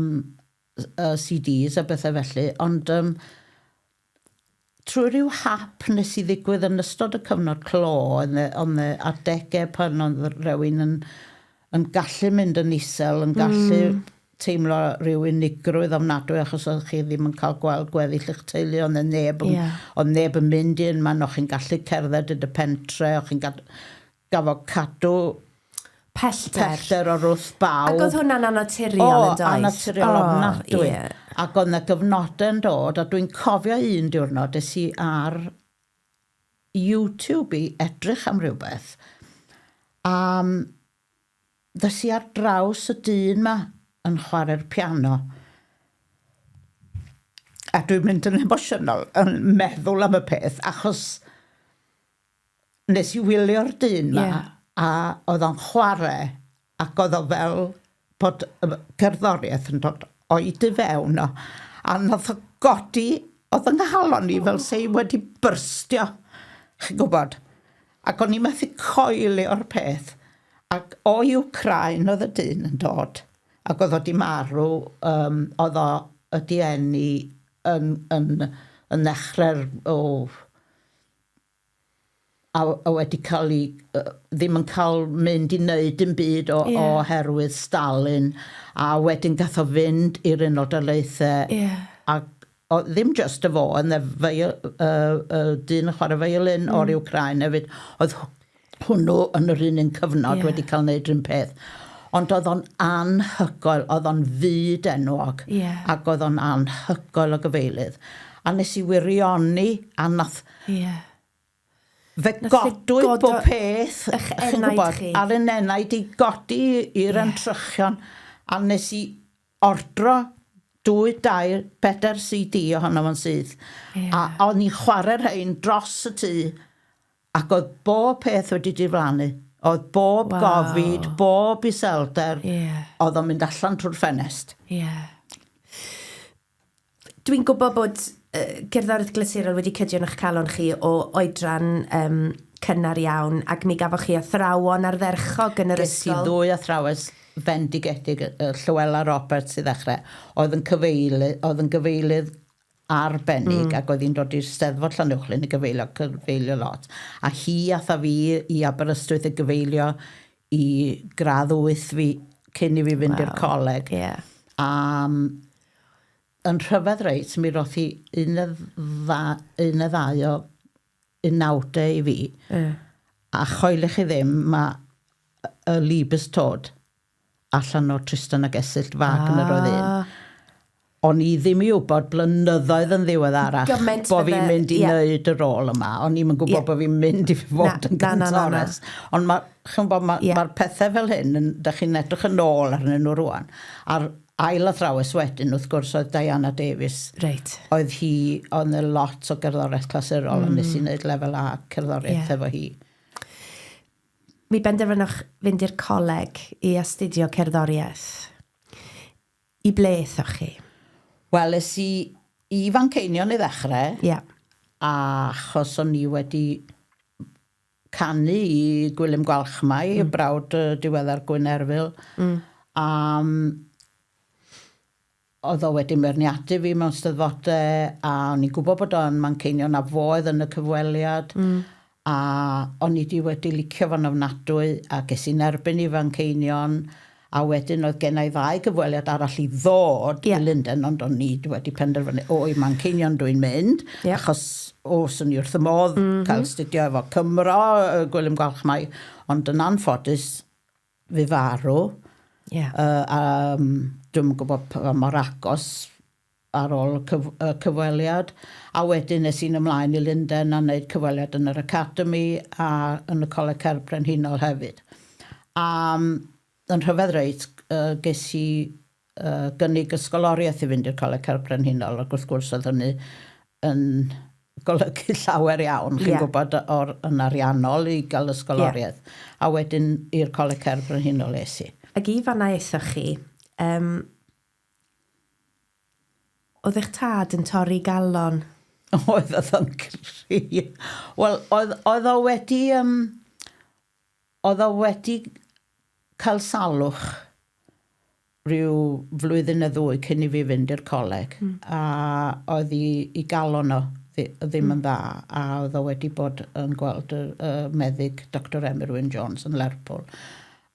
CDs a bethau felly, ond trwy rhyw hap nes i ddigwydd yn ystod y cyfnod clo, ond y adegau pan oedd rhywun yn gallu mynd yn isel, yn gallu teimlo rhyw unigrwydd ofnadwy achos oedd chi ddim yn cael gweld gweddill eich teulu, ond neb yn mynd i'n man, o'ch chi'n gallu cerdded yn y pentre, o'ch chi'n gafo cadw pellter o wrth baw. Ac oedd hwnna'n anaturiol yn does? Anaturiol ofnadwy. Ac oedd yna gyfnodau yn dod, a dwi'n cofio un diwrnod es i ar YouTube i edrych am rhywbeth. Ddes i ar draws y dyn ma yn chwarae'r piano. A dwi'n mynd yn emosiynol yn meddwl am y peth, achos nes i wylio'r dyn ma, a oedd o'n chwarae, ac oedd o fel bod cerddoriaeth yn dod oed i fewn o. A nath o godi, oedd yng nghalon ni fel se wedi byrstio, chi'n gwybod. Ac o'n i methu coelio'r peth. Ac o Ukraine oedd y dyn yn dod. Ac oedd o di marw, oedd o ydi enni yn ddechrau'r a wedi cael ddim yn cael mynd i wneud yn byd oherwydd Stalin, a wedyn gath o fynd i'r Unol Daleithiau, a ddim just y fo, yn dyn yn chwarae violin o'r Ukraine hefyd, oedd hwnnw yn yr un cyfnod wedi cael wneud rhywun peth. Ond oedd o'n anhygoel, oedd o'n fyd enwog, ac oedd o'n anhygoel o gyfeilydd. A nes i wirioni, a nath... Fe godwyd bob peth, chi'n gwybod, ar yn enaid i godi i'r entrychion, a nes i ordro 4 CD ohono fo'n sydd. A o'n i'n chwarae rhain dros y tŷ, ac oedd bob peth wedi diflannu. Oedd bob gofid, bob iselder, oedd o'n mynd allan trwy'r ffenest. Dwi'n gwybod bod gerddoriaeth glasurol wedi cydio yn eich calon chi o oedran cynnar iawn, ac mi gafoch chi athrawon ardderchog yn yr ysgol. Ges i 2 athrawes fendigedig, Llywela Roberts i ddechrau, oedd yn gyfeilydd arbennig, ac oedd hi'n dod i'r Steddfod Lanuwchllyn i gyfeilio lot. A hi atha fi i Aberystwyth i gyfeilio i gradd 8 fi cyn i fi fynd i'r coleg. Yn rhyfedd reit, mi roedd hi un y ddau o 19 i fi. A choelech chi ddim, mae y Liebestod allan o Tristan ac Esillt Wagner oedd un. O'n i ddim i wybod blynyddoedd yn ddiweddarach bod fi'n mynd i wneud y rôl yma. O'n i'm yn gwybod bod fi'n mynd i fod yn gantores. Ond mae'r pethau fel hyn, da chi'n edrych yn ôl arnyn nhw rwan. A'r ail athrawes wedyn, wrth gwrs, oedd Diana Davies. Oedd hi, oedd y lot o gerddoriaeth clasurol, a nes i wneud lefel A cerddoriaeth efo hi. Mi benderfynwch fynd i'r coleg i astudio cerddoriaeth. I ble eithoch chi? Wel, es i Fanceinion i ddechrau, achos o'n i wedi canu i Gwilym Gwalchmai, y brawd diweddar Gwynnerfil, oedd o wedi myrniadu fi mewn steddfodau, a o'n i'n gwybod bod o'n Manceinion a foedd yn y cyfweliad, a o'n i wedi licio fan ofnadwy, a ges i'n erbyn i Fanceinion, a wedyn oedd gennau 2 gyfweliad arall i ddod i Lundain, ond o'n i wedi penderfynu, i Manceinion dwi'n mynd, achos swn i wrth y modd cael studio efo Cymro, Gwilym Gwalchmai, ond yn anffodus fi farw, dwi'n gwybod pa mor agos ar ôl y cyfweliad, a wedyn nes i'n ymlaen i Lundain a wneud cyfweliad yn yr Academy a yn y Coleg Cerdd Brenhinol hefyd. A yn rhyfedd reit, ges i gynnig ysgoloriaeth i fynd i'r Coleg Cerdd Brenhinol, ac wrth gwrs oedd hynny yn golygu llawer iawn, chi'n gwybod, yn ariannol i gael ysgoloriaeth. A wedyn i'r Coleg Cerdd Brenhinol es i. Ac i fanna eithaf chi, oedd eich tad yn torri galon? Oedd o'n gry. Wel, oedd o wedi cael salwch rhyw flwyddyn neu ddwy cyn i fi fynd i'r coleg. A oedd i galon o ddim yn dda. A oedd o wedi bod yn gweld y meddyg Dr Mary Lloyd-Davies yn Lerpwl.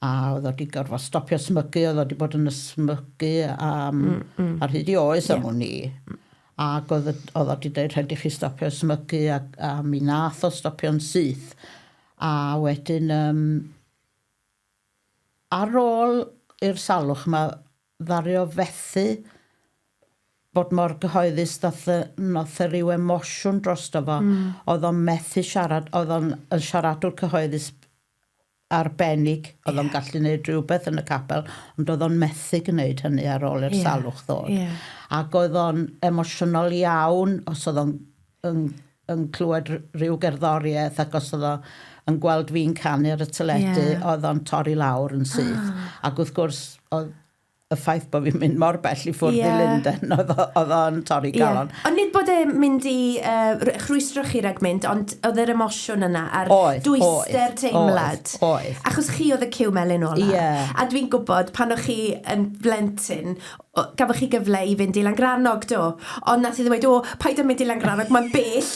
A oedd o wedi gorfod stopio smygu, oedd o wedi bod yn ysmygu ar hyd i oes am hwn i. Ac oedd o wedi dweud rhaid i chi stopio smygu a mi nath o stopio'n syth. A wedyn, ar ôl i'r salwch yma ddario fethu bod mor gyhoeddus nath rhyw emosiwn drosto fo. Oedd o'n methu siarad, oedd o'n siaradwr cyhoeddus arbennig, oedd o'n gallu gwneud rhywbeth yn y capel, ond oedd o'n methu gwneud hynny ar ôl i'r salwch ddod. Ac oedd o'n emosiynol iawn os oedd o'n yn clywed rhyw gerddoriaeth ac os oedd o'n gweld fi'n canu ar y teledu, oedd o'n torri lawr yn syth. Ac wrth gwrs, y ffaith bod fi'n mynd mor bell i ffwrdd i Linden, oedd o'n torri galon. Ond nid bod e'n mynd i rhwystro chi rhag mynd, ond oedd yr emosiwn yna a'r dwyster teimlad. Oedd. Achos chi oedd y cyw melyn ola. A dwi'n gwybod, pan o'ch chi yn blentyn, gafoch chi gyfle i fynd i Langranog, do? Ond nath i ddweud, paid yn mynd i Langranog, mae'n bell.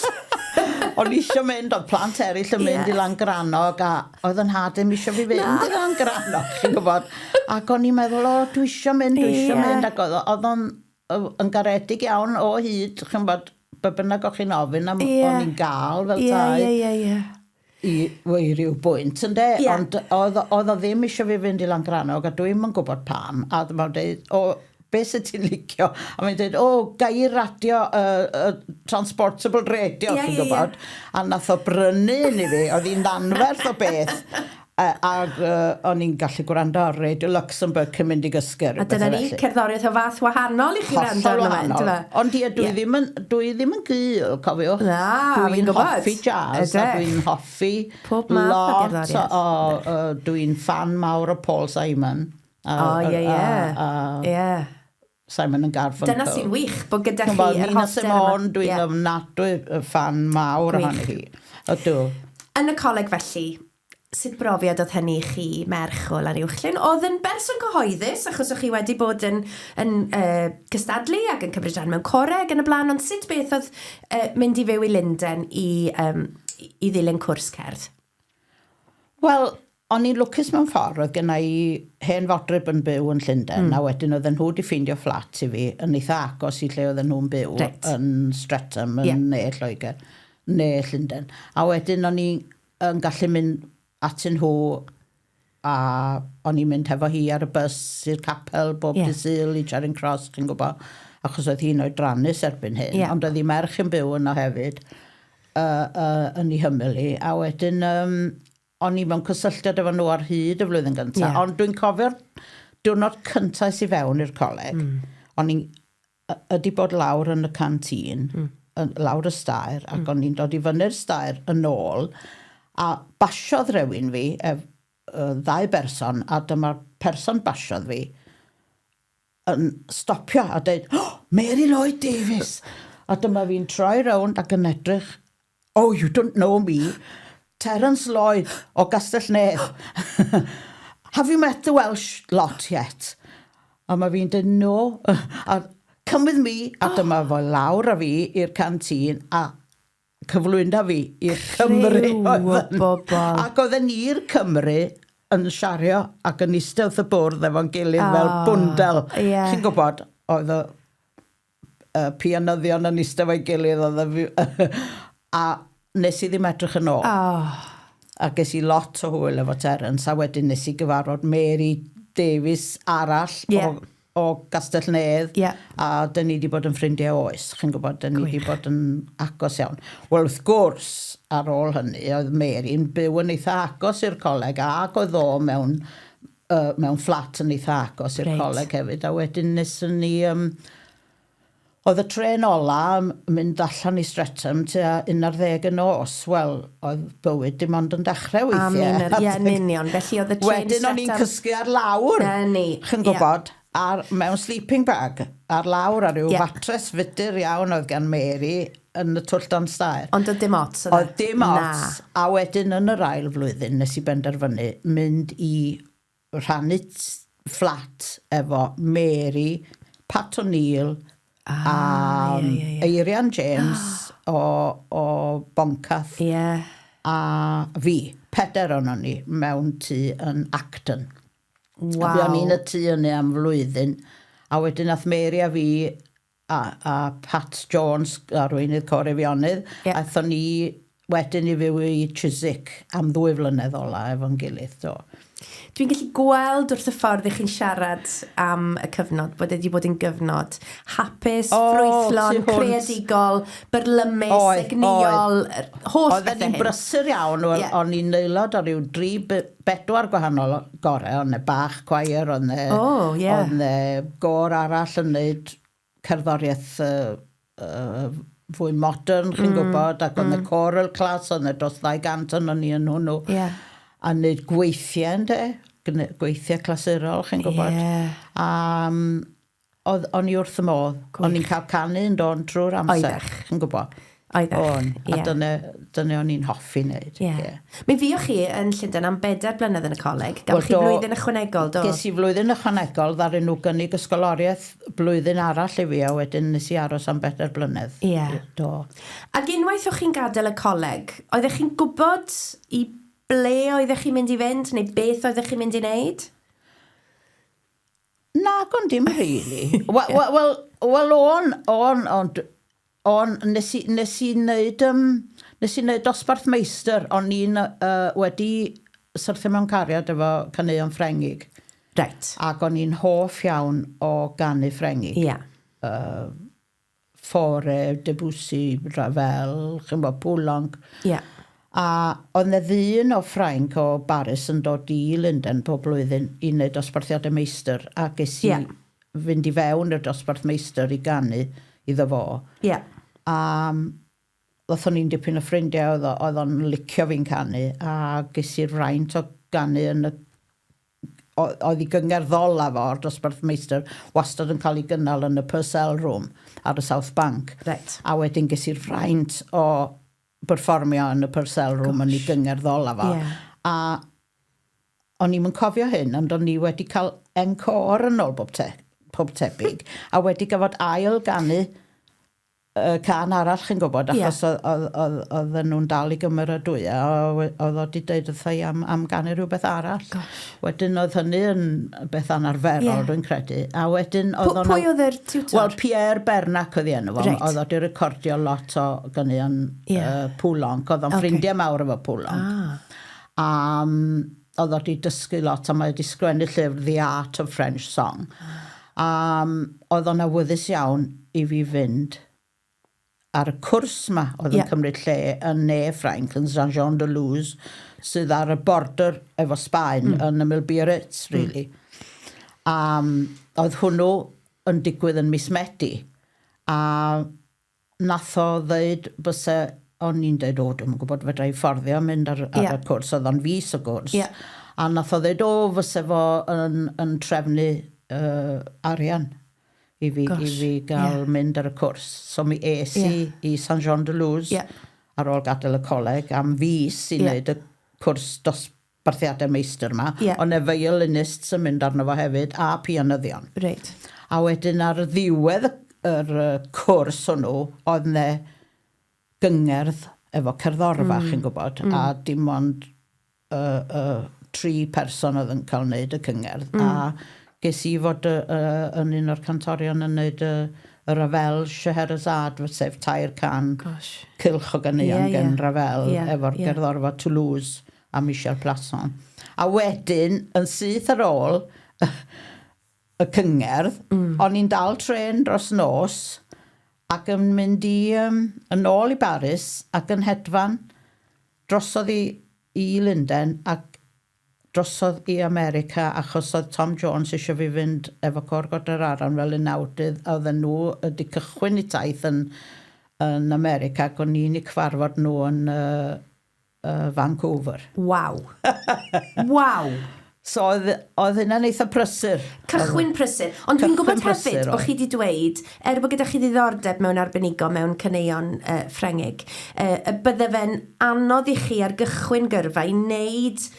O'n eisiau mynd, oedd plant eraill yn mynd i Langranog, a oedd yn hadym eisiau fi fynd i Langranog, chi'n gwybod. Ac o'n i'n meddwl, dwi eisiau mynd, ac oedd o'n yn garedig iawn o hyd, chi'n gwybod, bynnag o'ch chi'n ofyn am o'n i'n gael fel tai. I ryw bwynt, ynddo? Ond oedd o ddim eisiau fi fynd i Langranog, a dwi'n yn gwybod pam, a dyma'n dweud, beth sydd ti'n licio? A mae'n dweud, gai i radio, transportable radio, chi'n gwybod? A nath o brynu ni fi, oedd hi'n anferth o beth. Ac o'n i'n gallu gwrando ar Radio Luxembourg cyn mynd i gysgur. A dyna ni, cerddoriaeth o fath wahanol i chi rando arno fe. Ond dwi ddim yn gul, cofiwch. Dwi'n hoffi jazz, a dwi'n hoffi lot, dwi'n fan mawr o Paul Simon. Simon and Garfunkel. Dyna sy'n wych, bod gyda chi yr Nina Simone, dwi'n ofnadwy fan mawr ohono hi. Ydw. Yn y coleg felly, sut brofiad oedd hynny chi merch o Lanuwchllyn? Oedd yn berson cyhoeddus, achos o'ch chi wedi bod yn cystadlu ac yn cymryd rhan mewn coreg yn y blaen, ond sut beth oedd mynd i fyw i Linden i ddilyn cwrs cerdd? Wel, o'n i'n lwcus mewn ffordd, oedd genna i hen fodryb yn byw yn Llundain, a wedyn oedd nhw wedi ffeindio fflat i fi yn eitha agos i lle oedd nhw'n byw yn Streatham, yn ne Lloegr, ne Llundain. A wedyn o'n i'n gallu mynd atyn nhw, a o'n i'n mynd hefo hi ar y bus i'r capel bob dydd Sul i Charing Cross, chi'n gwybod, achos oedd hi'n oedrannus erbyn hyn, ond oedd hi merch yn byw yno hefyd yn ei hymyl i, a wedyn o'n i mewn cysylltiad efo nhw ar hyd y flwyddyn gyntaf. Ond dwi'n cofio'r diwrnod cyntaf i fewn i'r coleg. O'n i wedi bod lawr yn y canteen, lawr y stair, ac o'n i'n dod i fyny'r stair yn ôl, a basiodd rhywun fi, ddau berson, a dyma'r person basiodd fi yn stopio a dweud, Mary Lloyd-Davies! A dyma fi'n troi rownd ac yn edrych, you don't know me. Terence Lloyd o Gastell Nedd. Have you met the Welsh lot yet? A mae fi'n dweud, no. Come with me. A dyma fo lawr a fi i'r canteen a cyflwyno fi i'r Cymru. Ac oedden ni'r Cymru yn siario ac yn eistedd wrth y bwrdd efo'n gilydd fel bwndel. Chi'n gwybod, oedd y pianyddion yn eistedd efo'i gilydd. A nes i ddim edrych yn ôl. A ges i lot o hwyl efo Terence, a wedyn nes i gyfarfod Mary Davies arall o Gastellnedd, a dyn ni wedi bod yn ffrindiau oes, chi'n gwybod, dyn ni wedi bod yn agos iawn. Wel, wrth gwrs, ar ôl hynny, oedd Mary'n byw yn eitha agos i'r coleg, ac oedd o mewn fflat yn eitha agos i'r coleg hefyd, a wedyn nesyn ni... Oedd y tren ola mynd allan i Streatham tua 11 yn os. Wel, oedd bywyd dim ond yn dechrau weithiau. Yn union. Felly oedd y tren wedyn o'n i'n cysgu ar lawr. Chi'n gwybod? Mewn sleeping bag. Ar lawr ar ryw fatres fytyr iawn oedd gan Mary yn y twll dan stair. Ond oedd dim ots? Oedd dim ots. A wedyn yn yr ail flwyddyn nes i benderfynu mynd i rhannu fflat efo Mary, Pat O'Neill, a Eirian James o Boncath a fi, 4 o'n ni mewn tŷ yn Acton. A fi o'n i'n y tŷ yna am flwyddyn, a wedyn nath Mary a fi a Pat Jones a rwynydd Corifionnydd, a aethon ni wedyn i fyw i Chiswick am 2 flynedd ola efo'n gilydd. Dwi'n gallu gweld wrth y ffordd chi'n siarad am y cyfnod, bod wedi bod yn gyfnod hapus, ffrwythlon, creadigol, byrlymus, egniol, holl bethau hyn. Oedd e'n brysur iawn, o'n i'n aelod o ryw 3-4 gwahanol gorau, o'n e Bach choir, o'n e gor arall yn neud cerddoriaeth fwy modern, chi'n gwybod, ac o'n e choral class, o'n e dros 200 o'n i yn hwnnw. A wneud gweithiau, gweithiau clasurol, chi'n gwybod. O'n i wrth y modd. O'n i'n cael canu yn dod trwy'r amser, chi'n gwybod. A dyna o'n i'n hoffi wneud. Mi fiwch chi yn Llundain am 4 blynedd yn y coleg. Gawch chi flwyddyn ychwanegol, do? Ges i flwyddyn ychwanegol, ddaru nhw gynnig ysgoloriaeth blwyddyn arall i fi, a wedyn nes i aros am 4 blynedd. Do. Ac unwaith o'ch chi'n gadael y coleg, oeddech chi'n gwybod i ble oeddech chi'n mynd i fynd, neu beth oeddech chi'n mynd i wneud? Na, ond dim really. Wel, nes i wneud dosbarth meistr, o'n i'n wedi syrthio mewn cariad efo caneuon Ffrengig. Reit. Ac o'n i'n hoff iawn o ganu Ffrengig. Fore, Debussy, Ravel, chi'n bod, Poulenc. A oedd yna ddyn o Ffrainc o Baris yn dod i Llundain pob blwyddyn i wneud dosbarthiadau meistr, a ges i fynd i fewn y dosbarth meistr i ganu iddo fo. A ddothon ni'n dipyn o ffrindiau oedd o'n licio fi'n canu, a ges i'r fraint o ganu yn y... Oedd i gyngherddol a fo'r dosbarth meistr wastad yn cael ei gynnal yn y Purcell Room ar y South Bank. A wedyn ges i'r fraint o perfformio yn y Purcell Room yn ei gyngherddol a fo. A o'n i'n cofio hyn, ond o'n i wedi cael encore yn ôl pob tebyg, a wedi gafod ail ganu can arall, chi'n gwybod, achos oedden nhw'n dal i gymeradwy, a oedd o wedi dweud wrtha i am ganu rhywbeth arall. Wedyn oedd hynny yn beth anarferol, dwi'n credu. A wedyn... Pwy oedd yr tiwtor? Wel, Pierre Bernac oedd i enw fo. Oedd wedi recordio lot o gynion Poulenc. Oedd o'n ffrindiau mawr efo Poulenc. A oedd wedi dysgu lot, a mae wedi sgwennu llyfr The Art of French Song. Oedd o'n awyddus iawn i fi fynd ar y cwrs yma oedd yn cymryd lle yn Ne Ffrainc yn Saint-Jean-de-Luz, sydd ar y border efo Sbaen yn ymyl Biarritz, really. Oedd hwnnw yn digwydd yn mis Medi, a nath o ddeud byse, o'n i'n dweud, dwi'n gwybod fedra i fforddio mynd ar y cwrs, oedd o'n fus o gwrs, a nath o ddeud, fyse fo yn trefnu arian i fi gael mynd ar y cwrs. So mi es i Saint-Jean-de-Luz ar ôl gadael y coleg am fus i wneud y cwrs dosbarthiadau meistr yma. Ond e violinists yn mynd arno fo hefyd, a pianyddion. A wedyn ar ddiwedd yr cwrs hwnnw, oedd ne gyngerdd efo cerddorfa, chi'n gwybod, a dim ond 3 person oedd yn cael wneud y cyngerdd. A ges i fod yn un o'r cantorion yn wneud y Ravel Scheherazade, sef tair can cylch o ganeuon gen Ravel efo'r gerddorfa Toulouse a Michel Plasson. A wedyn, yn syth ar ôl, y cyngerdd, o'n i'n dal tren dros nos ac yn mynd yn ôl i Baris ac yn hedfan drosodd i Lundain ac drosodd i America achos oedd Tom Jones eisiau fi fynd efo Corgod yr Aran fel un awdydd a oedden nhw wedi cychwyn i taith yn America ac o'n i'n eu cyfarfod nhw yn Vancouver. Waw. Waw. So oedd hynna'n eitha prysur. Cychwyn prysur. Ond dwi'n gwybod hefyd, o chi wedi dweud, bod gyda chi ddiddordeb mewn arbenigo, mewn caneuon Ffrengig, bydde fe'n anodd i chi ar gychwyn gyrfa i wneud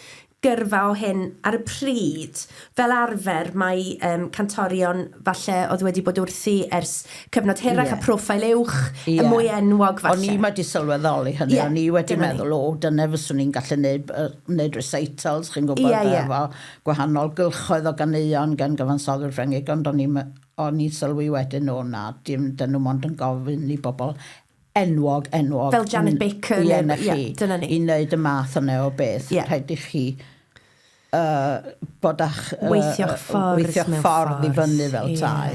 gyrfa o hyn ar y pryd. Fel arfer, mae cantorion falle oedd wedi bod wrthi ers cyfnod hirach a profil uwch, y mwy enwog falle. O'n i wedi sylweddoli hynny, o'n i wedi meddwl, dyna fyswn i'n gallu wneud recitals, chi'n gwybod, efo gwahanol gylchoedd o ganeuon gan gyfansoddwyr Ffrengig, ond o'n i sylwi wedyn o'na, dyn nhw mond yn gofyn i bobl enwog. Fel Janet Baker. Dyna ni. I wneud y math yna o beth. Rhaid i chi bod weithio'ch ffordd i fyny fel tai.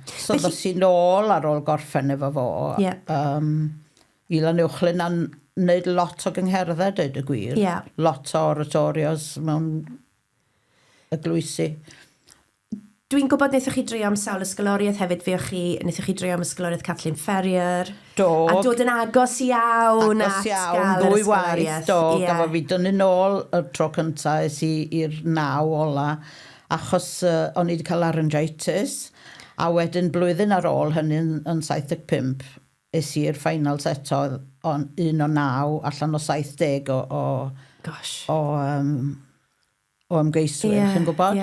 So ddys i nôl ar ôl gorffen efo fo. I Lanuwchllyn a'n wneud lot o gyngherddau, dweud y gwir. Lot o oratorios mewn eglwysi. Dwi'n gwybod wnaethoch chi drio am sawl ysgoloriaeth hefyd, wnaethoch chi drio am ysgoloriaeth Kathleen Ferrier. A dod yn agos iawn at gael yr ysgoloriaeth. Gafo fi dynnu nôl y tro cyntaf i'r 9 ola, achos o'n i wedi cael laryngitis, a wedyn blwyddyn ar ôl hynny yn 75, i'r finals eto, 1 o 9 allan o 70 o ymgeiswyr, chi'n gwybod?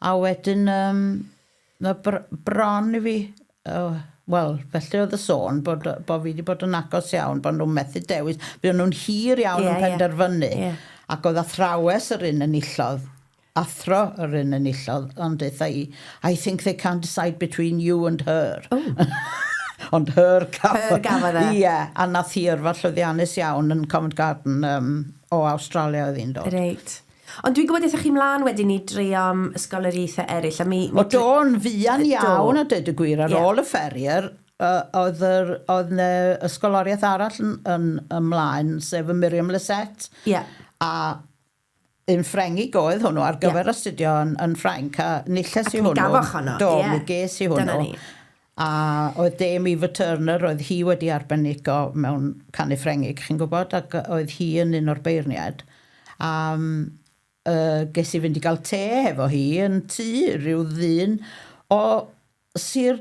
A wedyn, bron i fi, wel, felly oedd y sôn bod fi wedi bod yn agos iawn, bod nhw'n methu dewis. Bydd nhw'n hir iawn yn penderfynu. Ac oedd athrawes yr un yn illodd, ond eitha I think they can't decide between you and her. Ond her gafodd e. Ie, a nath hi yrfa llwyddiannus iawn yn Covent Garden o Australia oedd hi'n dod. Reit. Ond dwi'n gwybod eithaf chi mlaen wedyn ni drio am ysgoloriaethau eraill. O do'n fian iawn a dweud y gwir ar ôl y Ferrier, oedd ysgoloriaeth arall yn ymlaen, sef y Miriam Lysette. A yn Ffrengig oedd hwnnw ar gyfer astudio yn Ffrainc, a nilles i hwnnw. Ac mi gafoch hwnnw. Do, mi ges i hwnnw. A oedd Dame Eva Turner, oedd hi wedi arbenigo mewn canu Ffrengig, chi'n gwybod, ac oedd hi yn un o'r beirniad. Ges i fynd i gael te hefo hi yn tŷ rhyw ddyn o Sir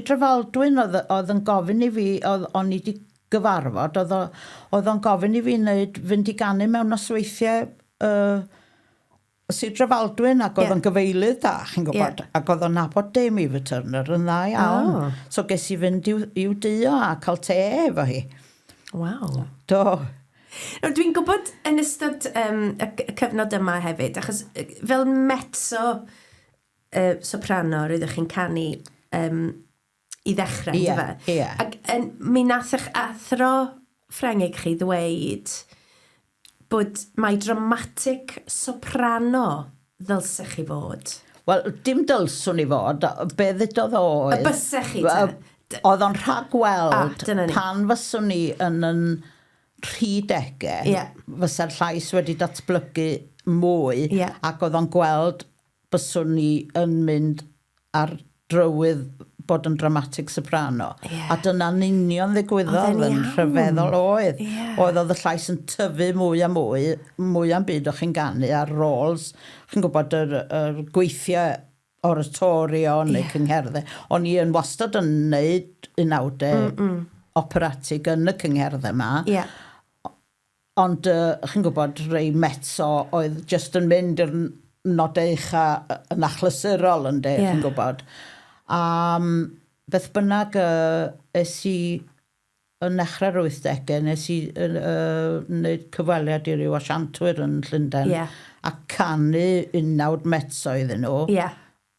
Drafaldwyn oedd yn gofyn i fi, o'n i wedi gyfarfod, oedd o'n gofyn i fi fynd i ganu mewn nosweithiau Sir Drafaldwyn ac oedd o'n gyfeilydd da, chi'n gwybod, ac oedd o'n nabod Dame Eva Turner yn dda iawn. So ges i fynd i'w dio a cael te efo hi. Waw. Do. Dwi'n gwybod yn ystod y cyfnod yma hefyd, achos fel mezzo soprano roeddech chi'n canu i ddechrau, Ie. Ac mi nath eich athro Ffrengig chi ddweud bod mae dramatic soprano ddylsech chi fod. Wel, dim dylswn i fod, be ddudodd oedd... Y bysech chi te? Oedd o'n rhagweld pan fyswn ni yn 30au, fysa'r llais wedi datblygu mwy, ac oedd o'n gweld byswn ni yn mynd ar drywydd bod yn dramatic soprano. A dyna'n union ddigwyddodd yn rhyfeddol oedd. Oedd y llais yn tyfu mwy a mwy am byd o'ch chi'n ganu ar roles, chi'n gwybod yr gweithiau oratorio neu cyngherddau. O'n i yn wastad yn wneud unawdau operatig yn y cyngherddau yma. Ond chi'n gwybod, rei mezzo oedd just yn mynd i'r nodau ucha yn achlysurol yn de, chi'n gwybod. Beth bynnag es i yn nechrau'r 80au, nes i wneud cyfweliad i ryw asiantwyr yn Llundain a canu unawd mezzo iddyn nhw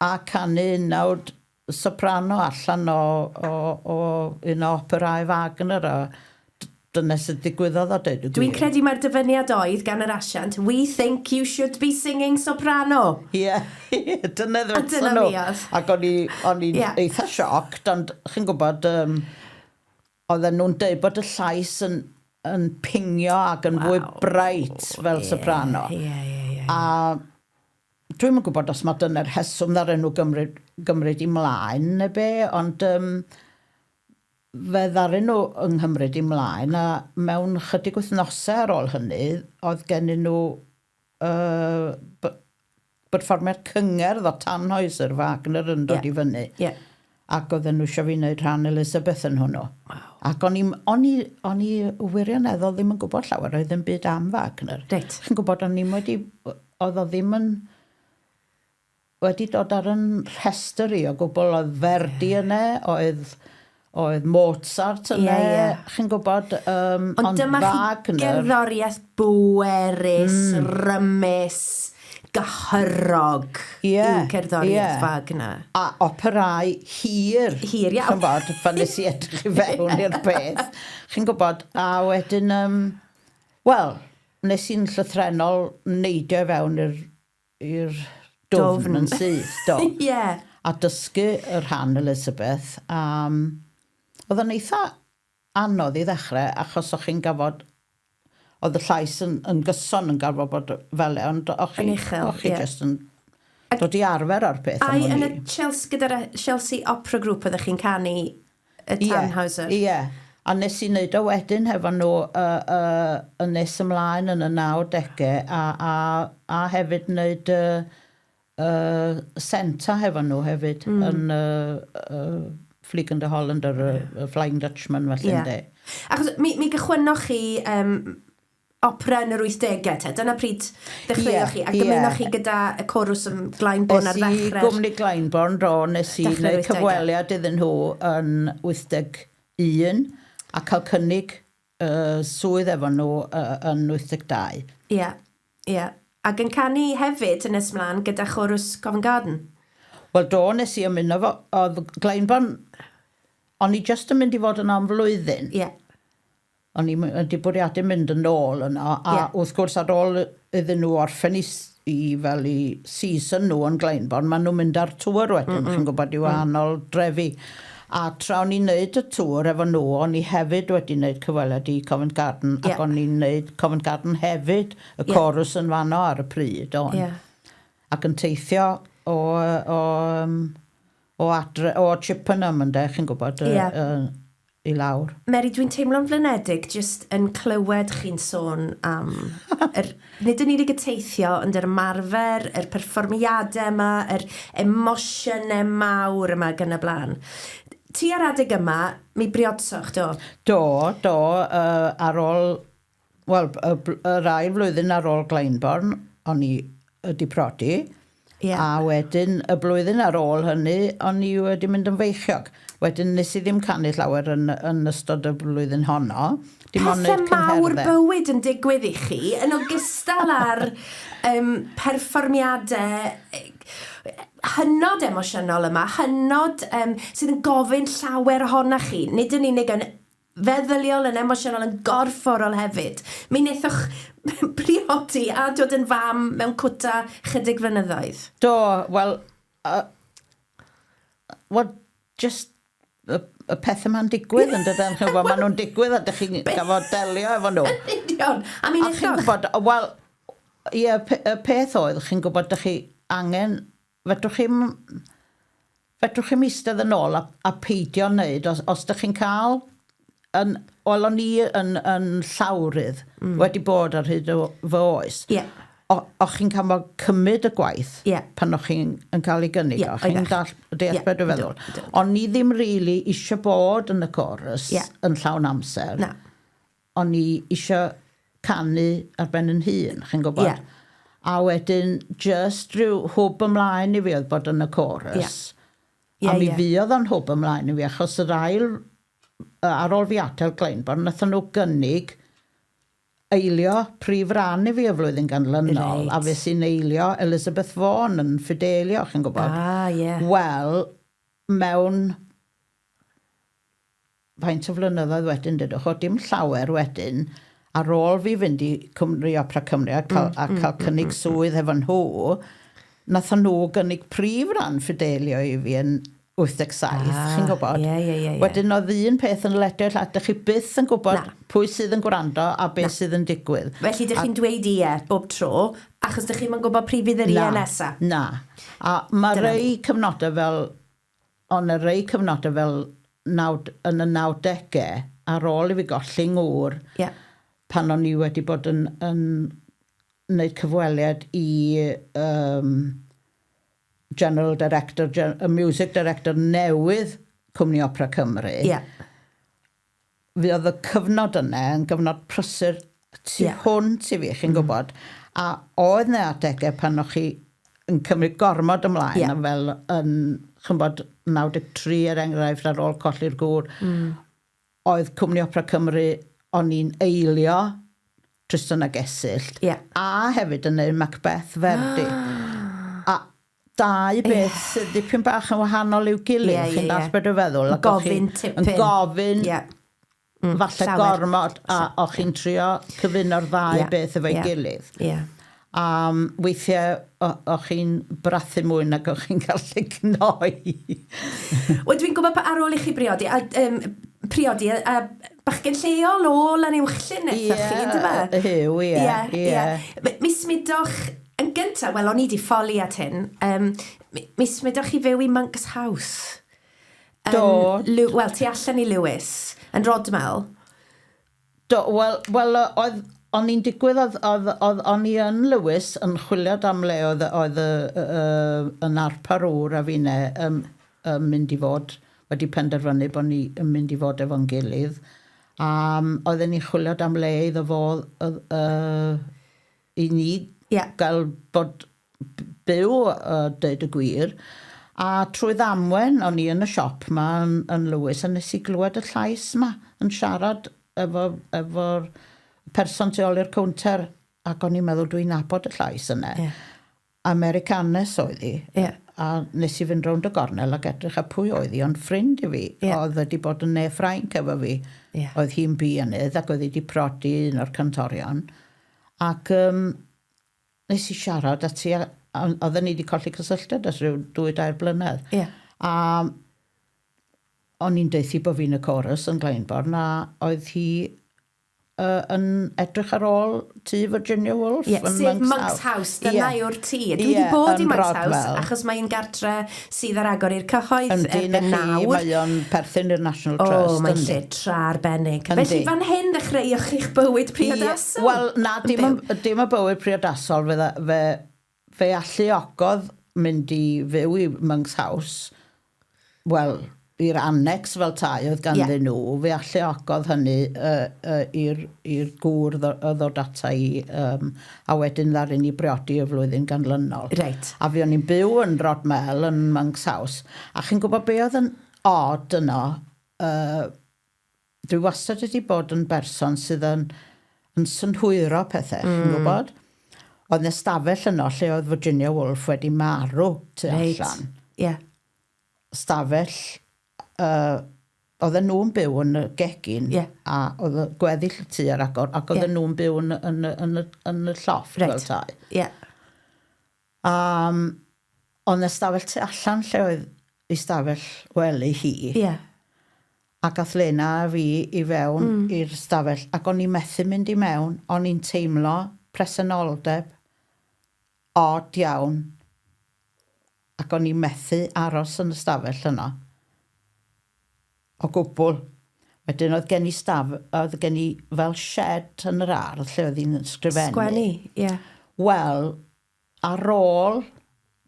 a canu unawd soprano allan o un o operâu Wagner dyna sydd digwyddodd o dweud y gwir. Dwi'n credu mae'r dyfyniad oedd gan yr asiant, we think you should be singing soprano. Ie, dyna A dyna mi oedd. Ac o'n i'n eitha sioct, ond chi'n gwybod, oedden nhw'n dweud bod y llais yn pingio ac yn fwy bright fel soprano. A dwi'n yn gwybod os mae dyna'r heswm ddaren nhw gymryd i mlaen neu be, ond fe ddaren nhw yng Nghymru i mlaen, a mewn chydig wythnosau ar ôl hynny, oedd gennyn nhw perfformio'r cyngherdd o Tannhäuser Wagner yn dod i fyny. Ac oedden nhw eisiau fi wneud rhan Elizabeth yn hwnnw. Ac o'n i wirioneddol ddim yn gwybod llawer oedd yn byd am Wagner. Chi'n gwybod, oedd o ddim yn wedi dod ar yn rhestr i o gwbl, oedd Verdi yna, oedd Mozart yna, chi'n gwybod, ond dyma chi gerddoriaeth bwerus, rymus, gyhyrog yw cerddoriaeth Wagner. A operâu hir. Hir, iawn. Chi'n gwybod, pan nes i edrych i fewn i'r peth. Chi'n gwybod, a wedyn, wel, nes i'n llythrenol neidio fewn i'r dofn yn syth, do. A dysgu yr rhan Elizabeth. Oedd yn eitha anodd i ddechrau, achos o'ch chi'n gafod, oedd y llais yn gyson yn gafod bod fel e, ond o'ch chi just yn dod i arfer ar peth am hynny. A yn y gyda'r Chelsea Opera Group oeddech chi'n canu y Tannhäuser? Ie, a nes i wneud o wedyn hefo nhw yn nes ymlaen yn y 90au, a hefyd wneud Senta hefo nhw hefyd yn Fliegende Hollander, Flying Dutchman felly ynddi. Achos mi gychwynnoch chi opera yn yr 80au, dyna pryd ddechreuoch chi, a gymunoch chi gyda y corws yn Glaenborn ar ddechrau. Nes i gwmni Glaenborn nes i wneud cyfweliad iddyn nhw yn 81 a cael cynnig swydd efo nhw yn 82. Ie. Ac yn canu hefyd yn ysmlaen gyda chorws Covent Garden? Wel, nes i ymuno fo, oedd Glaenborn, o'n i just yn mynd i fod yn am flwyddyn. O'n i wedi bwriadu mynd yn ôl yna, a wrth gwrs ar ôl iddyn nhw orffen i fel i season nhw yn Glaenborn, maen nhw'n mynd ar tŵr wedyn, chi'n gwybod i wahanol drefi. A tra o'n i'n neud y tŵr efo nhw, o'n i hefyd wedi wneud cyfweliad i Covent Garden, ac o'n i'n neud Covent Garden hefyd, y corws yn fanno ar y pryd, ac yn teithio o Chippenham ynde, chi'n gwybod, i lawr. Mary, dwi'n teimlo'n flynedig jyst yn clywed chi'n sôn am nid yn unig y teithio, ond yr ymarfer, yr perfformiadau yma, yr emosiynau mawr yma gan y blaen. Ti ar adeg yma, mi briodsoch, do? Do, ar ôl, wel, yr ail flwyddyn ar ôl Glaenborn, o'n i wedi prodi, a wedyn y blwyddyn ar ôl hynny, o'n i wedi mynd yn feichiog. Wedyn nes i ddim canu llawer yn ystod y blwyddyn honno. Pethau mawr bywyd yn digwydd i chi, yn ogystal ar perfformiadau hynod emosiynol yma, hynod sydd yn gofyn llawer ohona chi, nid yn unig yn feddyliol, yn emosiynol, yn gorfforol hefyd. Mi wnaethoch priodi a dod yn fam mewn cwta chydig flynyddoedd. Do, wel, just y pethau ma'n digwydd yn dydyn, maen nhw'n digwydd a ydych chi'n gafod delio efo nhw. A mi wnaethoch? Wel, ie, y peth oedd, chi'n gwybod, ydych chi angen, fedrwch chi'n eistedd yn ôl a peidio wneud, os ydych chi'n cael, wel o'n i yn llawrydd wedi bod ar hyd o fy oes. O'ch chi'n cael cymryd y gwaith pan o'ch chi'n cael ei gynnig. O'ch chi'n deall beth dwi'n feddwl. O'n i ddim rili eisiau bod yn y corus yn llawn amser. O'n i eisiau canu ar ben yn hun, chi'n gwybod. A wedyn just rhyw hwb ymlaen i fi oedd bod yn y corus. A mi fuodd o'n hwb ymlaen i fi, achos yr ail, ar ôl fi atel Glaenborn, nathon nhw gynnig eilio prif ran i fi y flwyddyn ganlynol, a fe sy'n eilio Elizabeth Vaughan yn Fidelio, chi'n gwybod? Wel, mewn faint o flynyddoedd wedyn, dydwch, o dim llawer wedyn, ar ôl fi fynd i Cwmni Opera Cymru a cael cynnig swydd efo nhw, nath nhw gynnig prif ran ffidelio i fi yn 87, chi'n gwybod? Wedyn oedd un peth yn ledio lla, dych chi byth yn gwybod pwy sydd yn gwrando a beth sydd yn digwydd. Felly dych chi'n dweud bob tro, achos dych chi'n gwybod prif fydd yr nesa? Na. A mae rei cyfnodau fel, ond y rei cyfnodau fel yn y 90au, ar ôl i fi golli ngŵr, pan o'n i wedi bod yn wneud cyfweliad i General Director, Music Director newydd Cwmni Opera Cymru. Fi oedd y cyfnod yna yn gyfnod prysur tu hwnt i fi, chi'n gwybod. A oedd na adegau pan o'ch chi yn cymryd gormod ymlaen, a fel yn, chi'n bod, 93 er enghraifft ar ôl colli'r gŵr, oedd Cwmni Opera Cymru o'n i'n eilio Tristan a Gesyllt, a hefyd yn neud Macbeth Ferdi. A dau beth sydd dipyn bach yn wahanol i'w gilydd, chi'n das beth o feddwl. Gofyn tipyn. Yn gofyn, falle gormod, a o'ch chi'n trio cyfuno'r ddau beth efo'i gilydd. Weithiau o'ch chi'n brathu mwy nag o'ch chi'n gallu gnoi. Wel, dwi'n gwybod ar ôl i chi briodi, a bachgen lleol o Lanuwchllyn eithaf chi, ynddo fe? Hyw, Mi smudoch, yn gyntaf, wel, o'n i di ffoli at hyn, mi smudoch chi fyw i Monk's House. Do. Wel, tu allan i Lewis, yn Rodmel. Do, wel, o'n i'n digwydd, o'n i yn Lewis yn chwilio am le oedd yn arparwr a fi mynd i fod, wedi penderfynu bod ni yn mynd i fod efo'n gilydd. Oedden ni'n chwilio am le iddo fo i ni gael bod byw, dweud y gwir. A trwy ddamwen, o'n i yn y siop yma yn Lewis, a nes i glywed y llais yma yn siarad efo'r person tu ôl i'r counter, ac o'n i'n meddwl dwi'n nabod y llais yna. Americanes oedd hi. A nes i fynd rownd y gornel ac edrych a pwy oedd hi, ond ffrind i fi. Oedd wedi bod yn ne Ffrainc efo fi. Oedd hi'n byanydd ac oedd hi wedi prodi un o'r cantorion. Ac nes i siarad ati, oedden ni wedi colli cysylltiad ys rhyw 2-3 blynedd. A o'n i'n deithi bod fi'n y chorus yn Glenborn, a oedd hi yn edrych ar ôl tŷ Virginia Woolf sef Monk's House, dyna yw'r tŷ. Dwi wedi bod i Monk's House achos mae'n gartre sydd ar agor i'r cyhoedd erbyn nawr. Mae o'n perthyn i'r National Trust. Mae'n lle tra arbennig. Felly fan hyn ddechreuwch chi'ch bywyd priodasol? Wel, na, dim y bywyd priodasol. Fe alluogodd mynd i fyw i Monk's House. Wel, i'r annex fel tai oedd ganddyn nhw, fe alluogodd hynny i'r gŵr ddod ata i, a wedyn ddarin i briodi y flwyddyn ganlynol. A fi o'n i'n byw yn Rodmel yn Monk's House. A chi'n gwybod be oedd yn odd yno, dwi wastad wedi bod yn berson sydd yn synhwyro pethau, chi'n gwybod? Oedd yn ystafell yno lle oedd Virginia Woolf wedi marw tu allan. Stafell oedden nhw'n byw yn y gegin a oedd y gweddill y tŷ ar agor ac oedden nhw'n byw yn y lloff fel tai. Ond y stafell tu allan lle oedd ei stafell wely hi a gath Lena a fi i fewn i'r stafell ac o'n i'n methu mynd i mewn, o'n i'n teimlo presenoldeb od iawn ac o'n i'n methu aros yn y stafell yno. O gwbl. Wedyn oedd gen i fel shed yn yr ardd lle oedd hi'n ysgrifennu. Sgwennu, Wel, ar ôl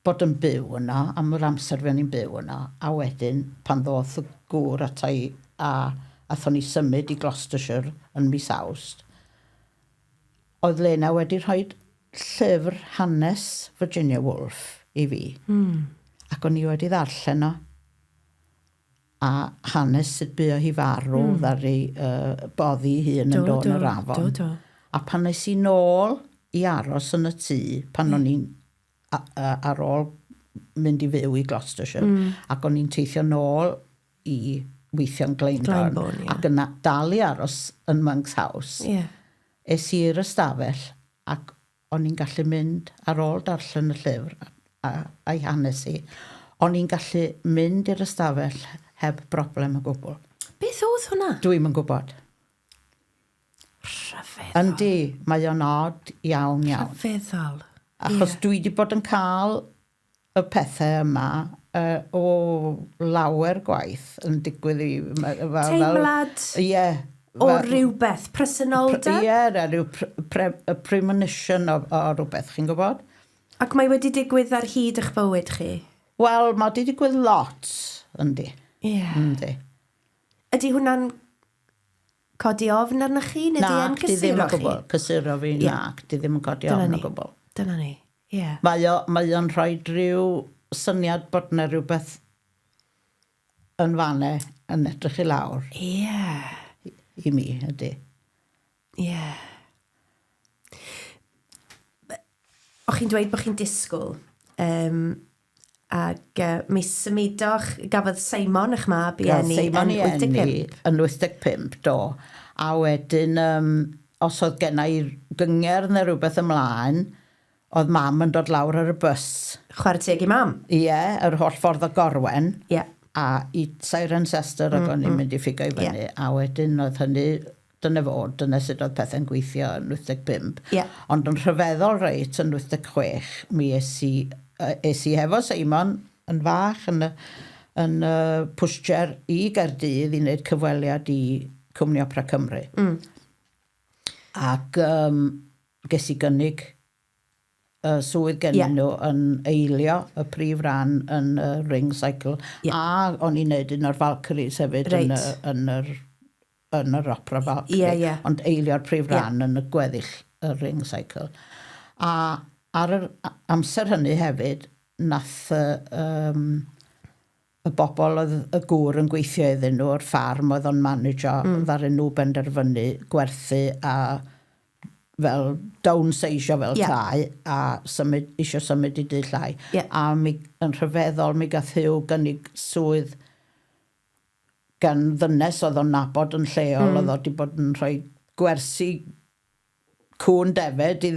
bod yn byw yna, am yr amser fe o'n i'n byw yna, a wedyn pan ddoth y gŵr ata i a athon ni symud i Gloucestershire yn mis Awst, oedd Lena wedi rhoi llyfr hanes Virginia Woolf i fi. Ac o'n i wedi ddarllen o. A hanes sut bu o hi farw ddari boddi hun yn dod yn yr afon. A pan nes i nôl i aros yn y tŷ, pan o'n i'n ar ôl mynd i fyw i Gloucestershire, ac o'n i'n teithio nôl i weithio'n Glyndon, ac yn dal i aros yn Monk's House. Es i'r ystafell, ac o'n i'n gallu mynd ar ôl darllen y llyfr a'i hanes i, o'n i'n gallu mynd i'r ystafell heb broblem o gwbl. Beth oedd hwnna? Dwi'm yn gwybod. Rhyfeddol. Yndi, mae o'n od iawn. Rhyfeddol. Achos dwi wedi bod yn cael y pethau yma o lawer gwaith yn digwydd i... Teimlad o rhywbeth, presenoldeb? Rhyw premonition o rhywbeth, chi'n gwybod? Ac mae wedi digwydd ar hyd eich bywyd chi? Wel, mae wedi digwydd lot, yndi. Yndi. Ydy hwnna'n codi ofn arna chi? Na, di ddim yn gwybod. Cysuro fi, na, di ddim yn codi ofn o gwybod. Dyna ni, Mae o'n rhoi rhyw syniad bod yna rhywbeth yn fanau yn edrych i lawr. I mi, ydy. O'ch chi'n dweud bod chi'n disgwyl, ac mi symudoch, gafodd Simon eich mab i enni yn 85? Yn 85, do. A wedyn, os oedd genna i gyngerdd neu rhywbeth ymlaen, oedd mam yn dod lawr ar y bus. Chwarae teg i mam? Yr holl ffordd o Gorwen. A i Cirencester ac o'n i'n mynd i ffigo i fyny. A wedyn oedd hynny, dyna sut oedd pethau'n gweithio yn 85. Ond yn rhyfeddol reit yn 86, mi es i hefo Simon yn fach yn pwscher i Gaerdydd i wneud cyfweliad i Cwmni Opera Cymru. Ac ges i gynnig swydd gen nhw yn eilio y prif ran yn y ring cycle, a o'n i'n neud un o'r Valkyries hefyd yn yr opera Valkyrie, ond eilio'r prif ran yn y gweddill y ring cycle. A ar yr amser hynny hefyd, nath y bobl oedd y gŵr yn gweithio iddyn nhw, o'r ffarm oedd o'n manager, ddaru nhw benderfynu gwerthu a fel downseisio fel tai, a isio symud i dydd llai. A yn rhyfeddol, mi gath Hugh gynnig swydd gan ddynes oedd o'n nabod yn lleol, oedd o wedi bod yn rhoi gwersi cwn defed i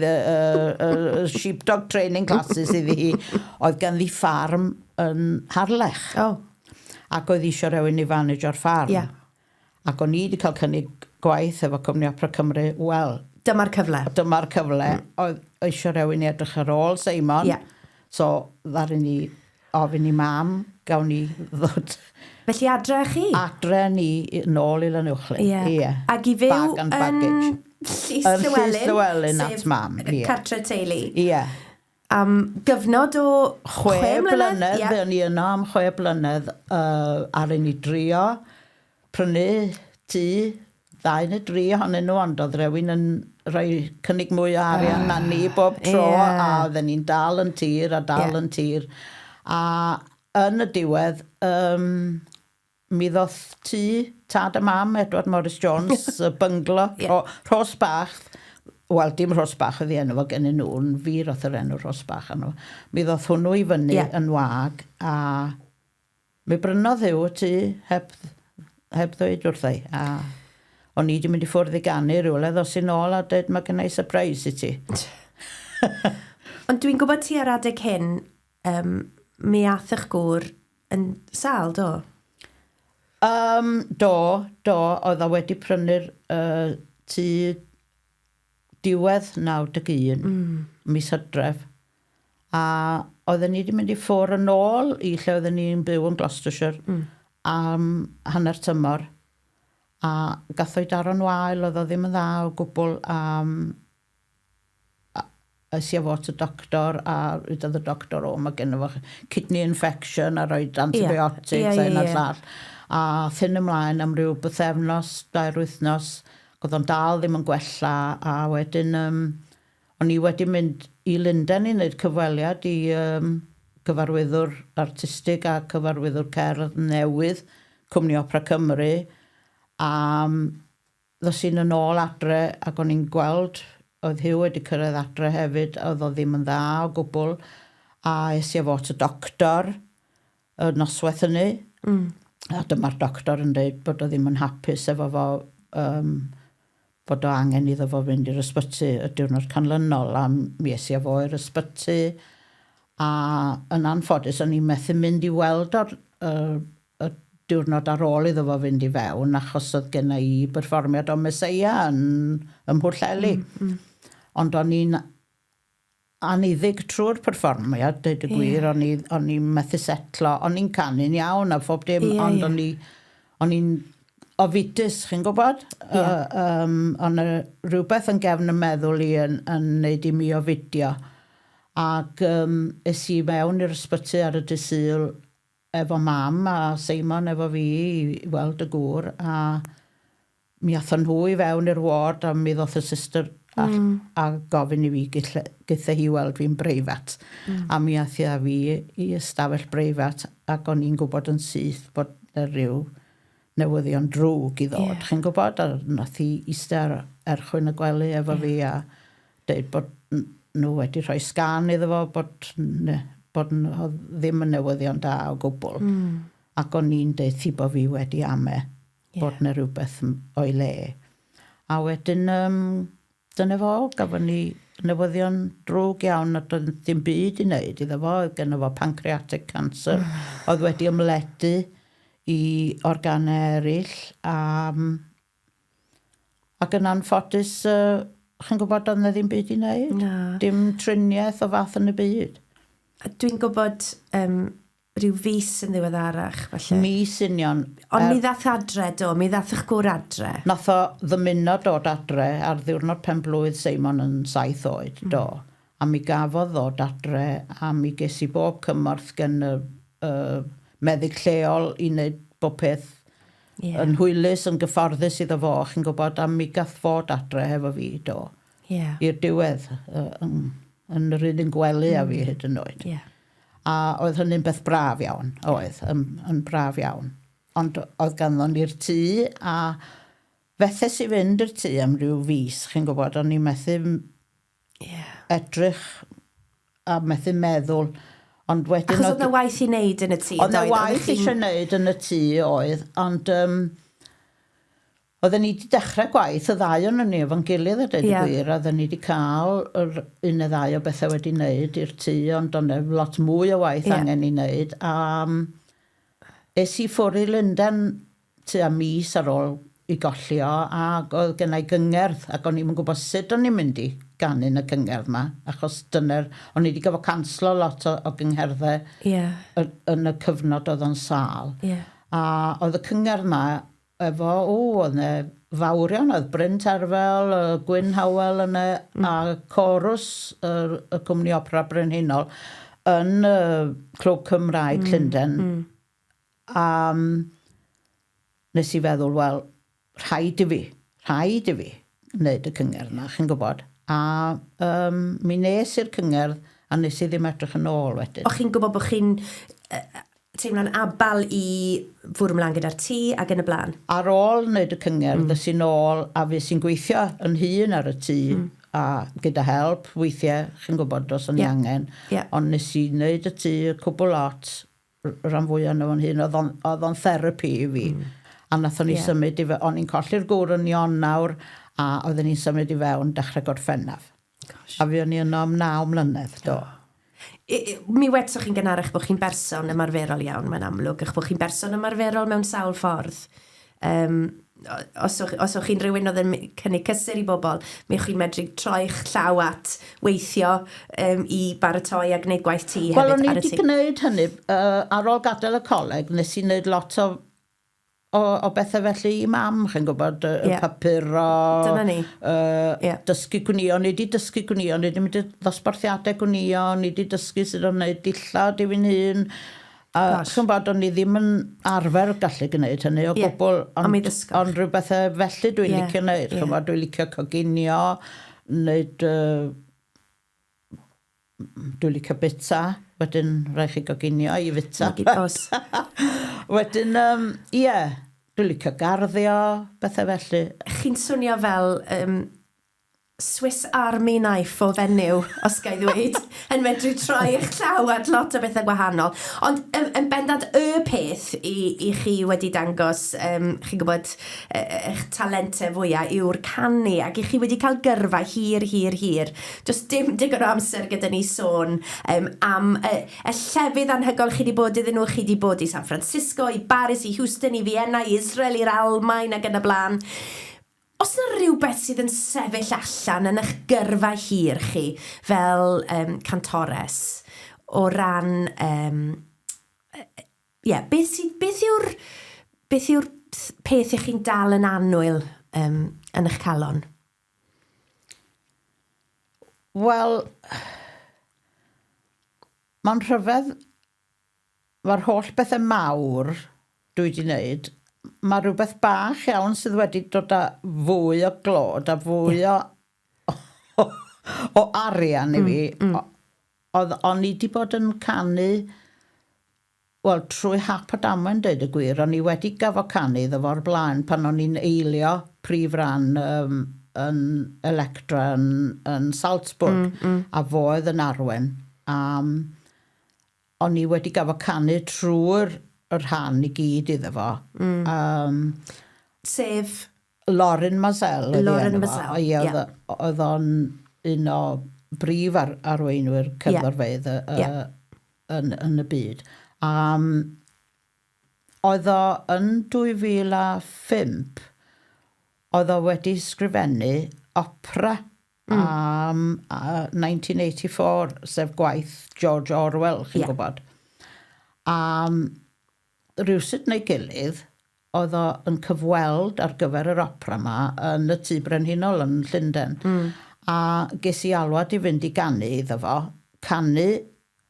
sheepdog training classes iddi hi, oedd gan ddi ffarm yn Harlech. Ac oedd eisiau rhywun i manager ffarm. Ac o'n i wedi cael cynnig gwaith efo Cwmni Opera Cymru, wel, dyma'r cyfle. Oedd eisiau rhywun i edrych ar ôl Simon. So, ddaru ni ofyn i mam, gawn ni ddod. Felly adre chi? Adre ni nôl i Lanuwchllyn. Ac i fyw yn Llys Llywelyn, at mam. Cartre teulu. Am gyfnod o 6 mlynedd? Fe o'n i yno am 6 blynedd ar un i drio prynu tŷ, 2 neu 3 ohonyn nhw, ond oedd rhywun yn rhoi cynnig mwy o arian na ni bob tro, a oedden ni'n dal yn tir a dal yn tir. A yn y diwedd, mi ddoth tŷ tad y mam, Edward Morris Jones, y bynglo, Rhos Bach, wel, dim Rhos Bach oedd i enw fo gen nhw, yn fur oedd yr enw Rhos Bach enw. Mi ddoth hwnnw i fyny yn wag, a mi brynodd yw tŷ heb ddweud wrthai. A o'n i wedi mynd i ffwrdd i ganu rhywle, ddos i nôl a dweud, mae gen i surprise i ti. Ond dwi'n gwybod ti ar adeg hyn, mi ath eich gŵr yn sal, do? Do, oedd o wedi prynu'r tŷ diwedd 91, mis Hydref. A oedden ni wedi mynd i ffwrdd yn ôl i lle oedden ni'n byw yn Gloucestershire am hanner tymor. A gath o'i daro'n wael, oedd o ddim yn dda o gwbl, ys i fod y doctor, a rydodd y doctor mae gen fo kidney infection, a roed antibiotics a un ar llall. A thyn ymlaen am ryw bythefnos, 2 wythnos, oedd o'n dal ddim yn gwella, a wedyn o'n i wedi mynd i Lundain i wneud cyfweliad i gyfarwyddwr artistig a cyfarwyddwr cerdd newydd, Cwmni Opera Cymru, a ddos i'n yn ôl adre ac o'n i'n gweld oedd Hugh wedi cyrraedd adre hefyd, oedd o ddim yn dda o gwbl, a es i fod y doctor y noswaith hynny, A dyma'r doctor yn dweud bod o ddim yn hapus efo fo, bod o angen iddo fo fynd i'r ysbyty y diwrnod canlynol, a mi es i a fo i'r ysbyty. A yn anffodus, o'n i'n methu mynd i weld y diwrnod ar ôl iddo fo fynd i fewn, achos oedd genna i perfformiad o Meseia yn Mhwllheli. Ond o'n i'n aniddig trwy'r perfformiad, dweud y gwir, o'n i'n methu setlo, o'n i'n canu'n iawn a phob dim, ond o'n i'n ofidus, chi'n gwybod? O'n rhywbeth yn gefn y meddwl i yn neud i mi ofidio. Ac es i mewn i'r ysbyty ar y dydd Sul efo mam a Seimon efo fi i weld y gŵr, a mi athon nhw i fewn i'r ward, a mi ddoth y sister a gofyn i fi gyda hi weld fi'n breifat. A mi ath i a fi i ystafell breifat, ac o'n i'n gwybod yn syth bod rhyw newyddion drwg i ddod. Chi'n gwybod? A nath i eistedd erchwyn y gwely efo fi a dweud bod nhw wedi rhoi sgan iddo fo, bod ddim yn newyddion da o gwbl. Ac o'n i'n dweud thi bod fi wedi ame bod na rhywbeth o'i le. A wedyn, dyna fo, gafon ni newyddion drwg iawn, a ddim byd i wneud iddo fo, gyda fo pancreatic cancer, oedd wedi ymledu i organau eraill, ac yn anffodus, chi'n gwybod oedd na ddim byd i wneud? Dim triniaeth o fath yn y byd. Dwi'n gwybod rhyw fus yn ddiweddarach, falle. Mis union. Ond mi ddath adre, do? Mi ddath eich gwr adre? Nath o ddymuno dod adre ar ddiwrnod penblwydd Seimon yn 7 oed, do. A mi gafodd ddod adre, a mi ges i bob cymorth gen y meddyg lleol i wneud bob peth yn hwylus, yn gyfforddus iddo fo, chi'n gwybod, a mi gath fod adre hefo fi, do. I'r diwedd, yn yr un gwely a fi hyd yn oed. A oedd hynny'n beth braf iawn, oedd, yn braf iawn. Ond oedd ganddo ni'r tŷ, a fethes i fynd i'r tŷ am ryw fus, chi'n gwybod, o'n i'n methu edrych a methu meddwl. Ond wedyn... Achos oedd na waith i wneud yn y tŷ? Oedd na waith eisiau wneud yn y tŷ oedd, ond oedden ni wedi dechrau gwaith, y ddau o'n ni efo'n gilydd a dweud y gwir, a oedden ni wedi cael un neu ddau o bethau wedi wneud i'r tŷ, ond o'n lot mwy o waith angen i wneud. A es i ffwrdd i Lundain tua mis ar ôl i golli o, ac oedd gennau gyngerdd, ac o'n i'n gwybod sut o'n i'n mynd i gannu'n y cyngerdd yma, achos dyna'r, o'n i wedi gofio canslo lot o gyngherddau yn y cyfnod oedd o'n sâl. A oedd y cyngerdd yma efo, oedd yna fawrion, oedd Bryn Terfel, Gwyn Howell yna, a corws y cwmni opera Brynhinol yn Clwb Cymraeg Llundain. A nes i feddwl, wel, rhaid i fi wneud y cyngerdd yna, chi'n gwybod. A mi nes i'r cyngerdd, a nes i ddim edrych yn ôl wedyn. O'ch chi'n gwybod bod chi'n teimlo'n abal i fwrw ymlaen gyda'r tŷ ac yn y blaen? Ar ôl wneud y cyngerdd, ddys i'n ôl, a fi sy'n gweithio yn hun ar y tŷ, a gyda help weithiau, chi'n gwybod os o'n i angen. Ond nes i wneud y tŷ cwbl lot, rhan fwyaf nhw'n hun, oedd o'n therapi i fi. A nathon ni symud i fewn, o'n i'n colli'r gŵr yn Ionawr, a oedden ni'n symud i fewn dechrau Gorffennaf. A fi o'n i yno am 9 mlynedd, do. Mi wetsoch chi'n gynharach bod chi'n berson ymarferol iawn, mae'n amlwg, eich bod chi'n berson ymarferol mewn sawl ffordd. Os o'ch chi'n rhywun oedd yn cynnig cysur i bobl, mi o'ch chi'n medru troi'ch llaw at weithio i baratoi a gwneud gwaith tŷ hefyd ar y tŷ. Wel, o'n i wedi gwneud hynny. Ar ôl gadael y coleg, nes i wneud lot o bethau felly i mam, chi'n gwybod, y papuro, dysgu gwnïo, ni wedi dysgu gwnïo, ni wedi mynd i ddosbarthiadau gwnïo, ni wedi dysgu sydd o'n gwneud dillad i fi'n hun. Chi'n gwybod, o'n i ddim yn arfer gallu gwneud hynny o gwbl, ond rhyw bethau felly dwi'n licio wneud. Chi'n gwybod, dwi'n licio coginio, wneud... Dwi'n licio bita, wedyn rhaid chi goginio i fita. Wedyn, dwi'n licio garddio, bethau felly. Chi'n swnio fel Swiss Army knife o fenyw, os ga i ddweud, yn medru troi eich llaw at lot o bethau gwahanol. Ond yn bendant y peth i chi wedi dangos, chi'n gwybod, eich talentau fwyaf yw'r canu, ac i chi wedi cael gyrfa hir. Just dim digon o amser gyda ni sôn am y llefydd anhygol chi wedi bod iddyn nhw. Chi wedi bod i San Francisco, i Paris, i Houston, i Vienna, i Israel, i'r Almaen ac yn y blaen. Os yna rhywbeth sydd yn sefyll allan yn eich gyrfa hir chi fel cantores o ran beth yw'r peth i chi'n dal yn annwyl yn eich calon? Wel, mae'n rhyfedd, mae'r holl bethau mawr dwi wedi wneud, mae rhywbeth bach iawn sydd wedi dod â fwy o glod a fwy o arian i fi. O'n i wedi bod yn canu, wel, trwy hap o damwain, dweud y gwir. O'n i wedi gafo canu iddo fo'r blaen pan o'n i'n eilio prif ran yn Electra yn Salzburg, a fo oedd yn arwen. O'n i wedi gafo canu trwy'r rhan i gyd iddo fo. Sef? Lauren Mazel. Lauren Mazel, ie. Oedd o'n un o brif arweinwyr cerddorfeydd yn y byd. Oedd o yn 2005, oedd o wedi sgrifennu opera 1984, sef gwaith George Orwell, chi'n gwybod. Rhywsut neu gilydd, oedd o yn cyfweld ar gyfer yr opera yma yn y tŷ brenhinol yn Llundain. A ges i alwad i fynd i ganu iddo fo, canu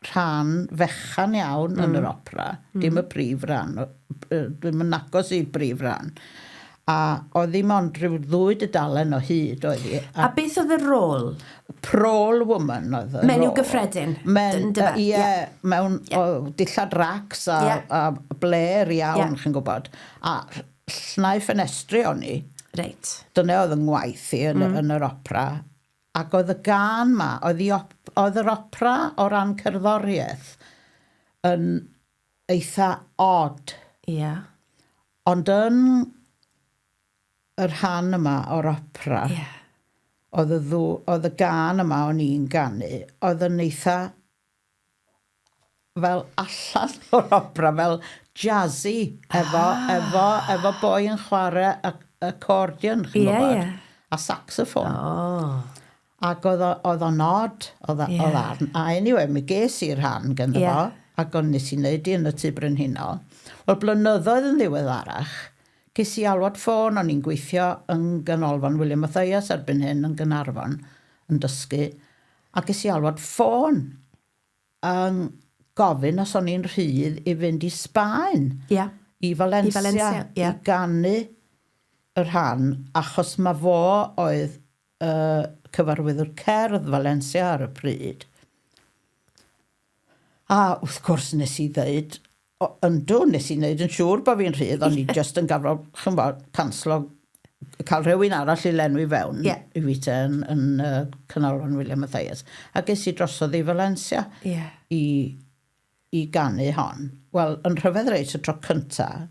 rhan fechan iawn yn yr opera, dim y brif ran, ddim yn agos i brif ran. A oedd ddim ond rhyw 2 dudalen o hyd oedd hi. A beth oedd y rôl? Prôl woman oedd y rôl. Menyw gyffredin? Ie, mewn dillad racs a bler iawn, chi'n gwybod. A llnau ffenestri o'n i. Reit. Dyna oedd yng ngwaith i yn yr opera. Ac oedd y gan ma, oedd yr opera o ran cerddoriaeth yn eitha odd. Ie. Ond yn yr rhan yma o'r opera, oedd y gan yma o'n i'n ganu, oedd yn eitha fel allan o'r opera, fel jazzy, efo boi yn chwarae accordion, chi'n gwybod, a saxophone. Ac oedd o'n odd, oedd arn. A anyway, mi ges i'r rhan gyda fo, ac o'n nes i wneud i yn y tŷ brenhinol. Wel, blynyddoedd yn ddiweddarach, ges i alwad ffôn, o'n i'n gweithio yn ganolfan William Mathias erbyn hyn yn Gaernarfon yn dysgu. A ges i alwad ffôn yn gofyn os o'n i'n rhydd i fynd i Sbaen. I Valencia. I ganu y rhan, achos mae fo oedd cyfarwyddwr cerdd Valencia ar y pryd. A wrth gwrs nes i ddeud, yndw, nes i wneud yn siŵr bod fi'n rhydd, ond i just yn gafro, canslo, cael rhywun arall i lenwi fewn i fi yn canolfan William Mathias. A ges i drosodd i Valencia i ganu hon. Wel, yn rhyfedd reit y tro cynta,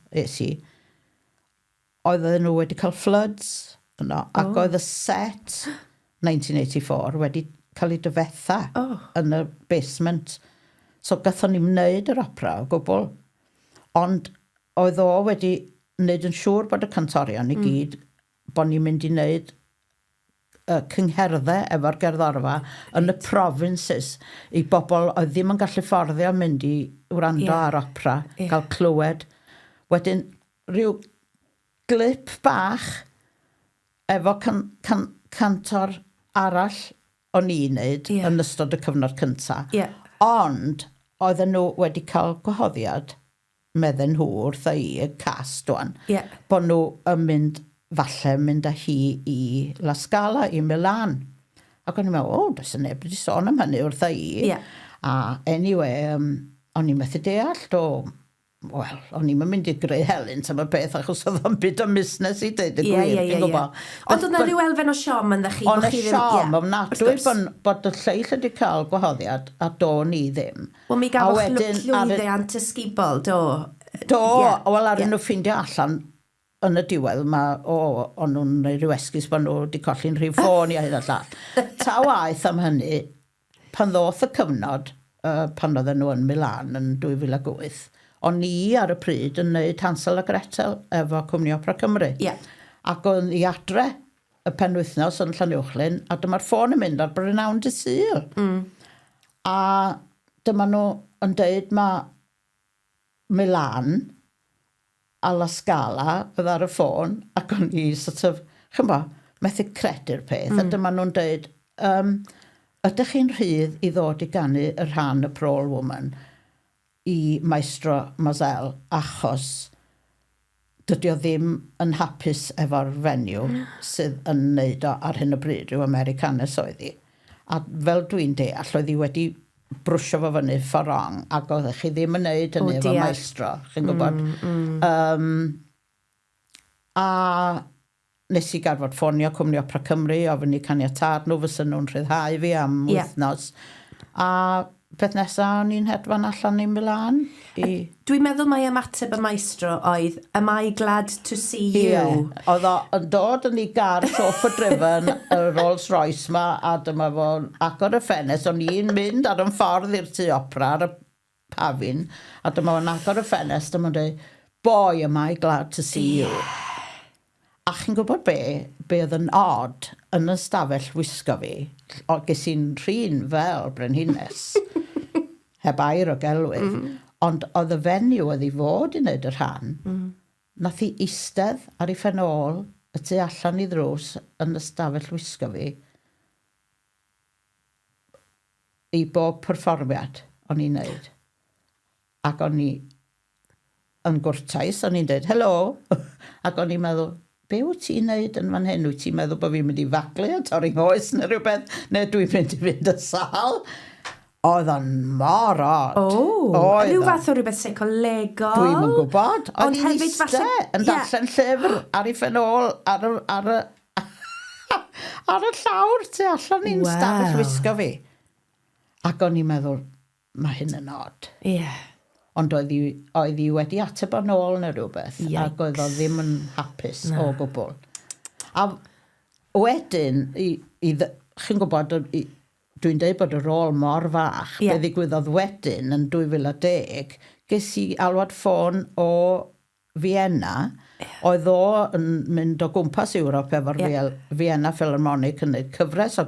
oedd nhw wedi cael floods yno, ac oedd y set 1984 wedi cael ei dyfetha yn y basement. So gathon ni'n wneud yr opera o gwbl. Ond oedd o wedi wneud yn siŵr bod y cantorion i gyd bod ni'n mynd i wneud cyngherddau efo'r gerddorfa yn y provinces i bobl oedd ddim yn gallu fforddio mynd i wrando ar opera, cael clywed. Wedyn rhyw glip bach efo cantor arall o'n i'n wneud yn ystod y cyfnod cyntaf. Ond oedden nhw wedi cael gwahoddiad, medden nhw wrth i y cast o'n, bod nhw yn mynd â hi i La Scala, i Milan. Ac o'n i'n meddwl, does y neb wedi sôn am hynny wrth i. A anyway, o'n i'n methu deall, Wel, o'n i'n mynd i greu helynt am y peth, achos oedd o'n byd o busnes i dweud y gwir, ti'n gwybod. Ond oedd yna ryw elfen o siom yn ddech chi? Ond y siom, ofnadwy bod y lleill wedi cael gwahoddiad, a do ni ddim. Wel, mi gafoch llwyddiant ysgubol, do? Do, wel, ar nhw ffindio allan yn y diwedd, o'n nhw'n neud rhyw esgus bod nhw wedi colli'n rhyw ffôn i hyn a llall. Ta waith am hynny, pan ddoth y cyfnod, pan oedden nhw yn Milan yn 2008, o'n ni ar y pryd yn neud Hansel a Gretel efo Cwmni Opera Cymru. Ac o'n i adre y penwythnos yn Lanuwchllyn, a dyma'r ffôn yn mynd ar Brynawn dy Sul. A dyma nhw yn deud mae Milan a La Scala oedd ar y ffôn, ac o'n i sort of, methu credu'r peth, a dyma nhw'n deud, ydych chi'n rhydd i ddod i ganu y rhan y Prol Woman i Maestro Mazel, achos dydy o ddim yn hapus efo'r fenyw sydd yn neud o ar hyn o bryd, rhyw Americanus oedd hi. A fel dwi'n deall, oedd hi wedi brwsio fo fyny fforong, ac oedd chi ddim yn neud hynny efo Maestro, chi'n gwybod. A nes i garfod ffonio Cwmni Opera Cymru, ofyn i caniatad nhw, fysa nhw'n rhyddhau fi am wythnos. A peth nesaf, o'n i'n hedfan allan i Milan. Dwi'n meddwl mai ymateb y maestro oedd, am I glad to see you? Oedd o'n dod yn ei gar chauffeur-driven, y Rolls Royce ma, a dyma fo'n agor y ffenest. O'n i'n mynd ar yn ffordd i'r tu opera, ar y pafin, a dyma fo'n agor y ffenest, a ma'n dweud, boy, am I glad to see you? A chi'n gwybod be oedd yn odd yn y stafell wisgo fi, o ges i'n rhin fel brenhines, heb air o gelwydd, ond oedd y fenyw oedd i fod i wneud y rhan, nath i eistedd ar ei ffenol, y tu allan i ddrws yn y stafell wisgo fi, i bob perfformiad o'n i'n neud. Ac o'n i yn gwrtais, o'n i'n dweud, helo, ac o'n i'n meddwl, be wyt ti'n neud yn fan hyn? Wyt ti'n meddwl bod fi'n mynd i faglu a torri nghoes neu rhywbeth? Neu dwi'n mynd i fynd y sal? Oedd o'n mor od. Rhyw fath o rhywbeth seicolegol. Dwi'n yn gwybod. Oedd hi'n eistedd yn darllen llyfr ar ei ffenol ar y llawr tu allan i'n stafell wisgo fi. Ac o'n i'n meddwl, mae hyn yn od. Ond oedd hi wedi ateb o'n ôl neu rhywbeth, ac oedd o ddim yn hapus o gwbl. A wedyn, chi'n gwybod, dwi'n dweud bod y rôl mor fach, be ddigwyddodd wedyn yn 2010, ges i alwad ffôn o Vienna, oedd o yn mynd o gwmpas Ewrop efo'r Vienna Philharmonic yn neud cyfres o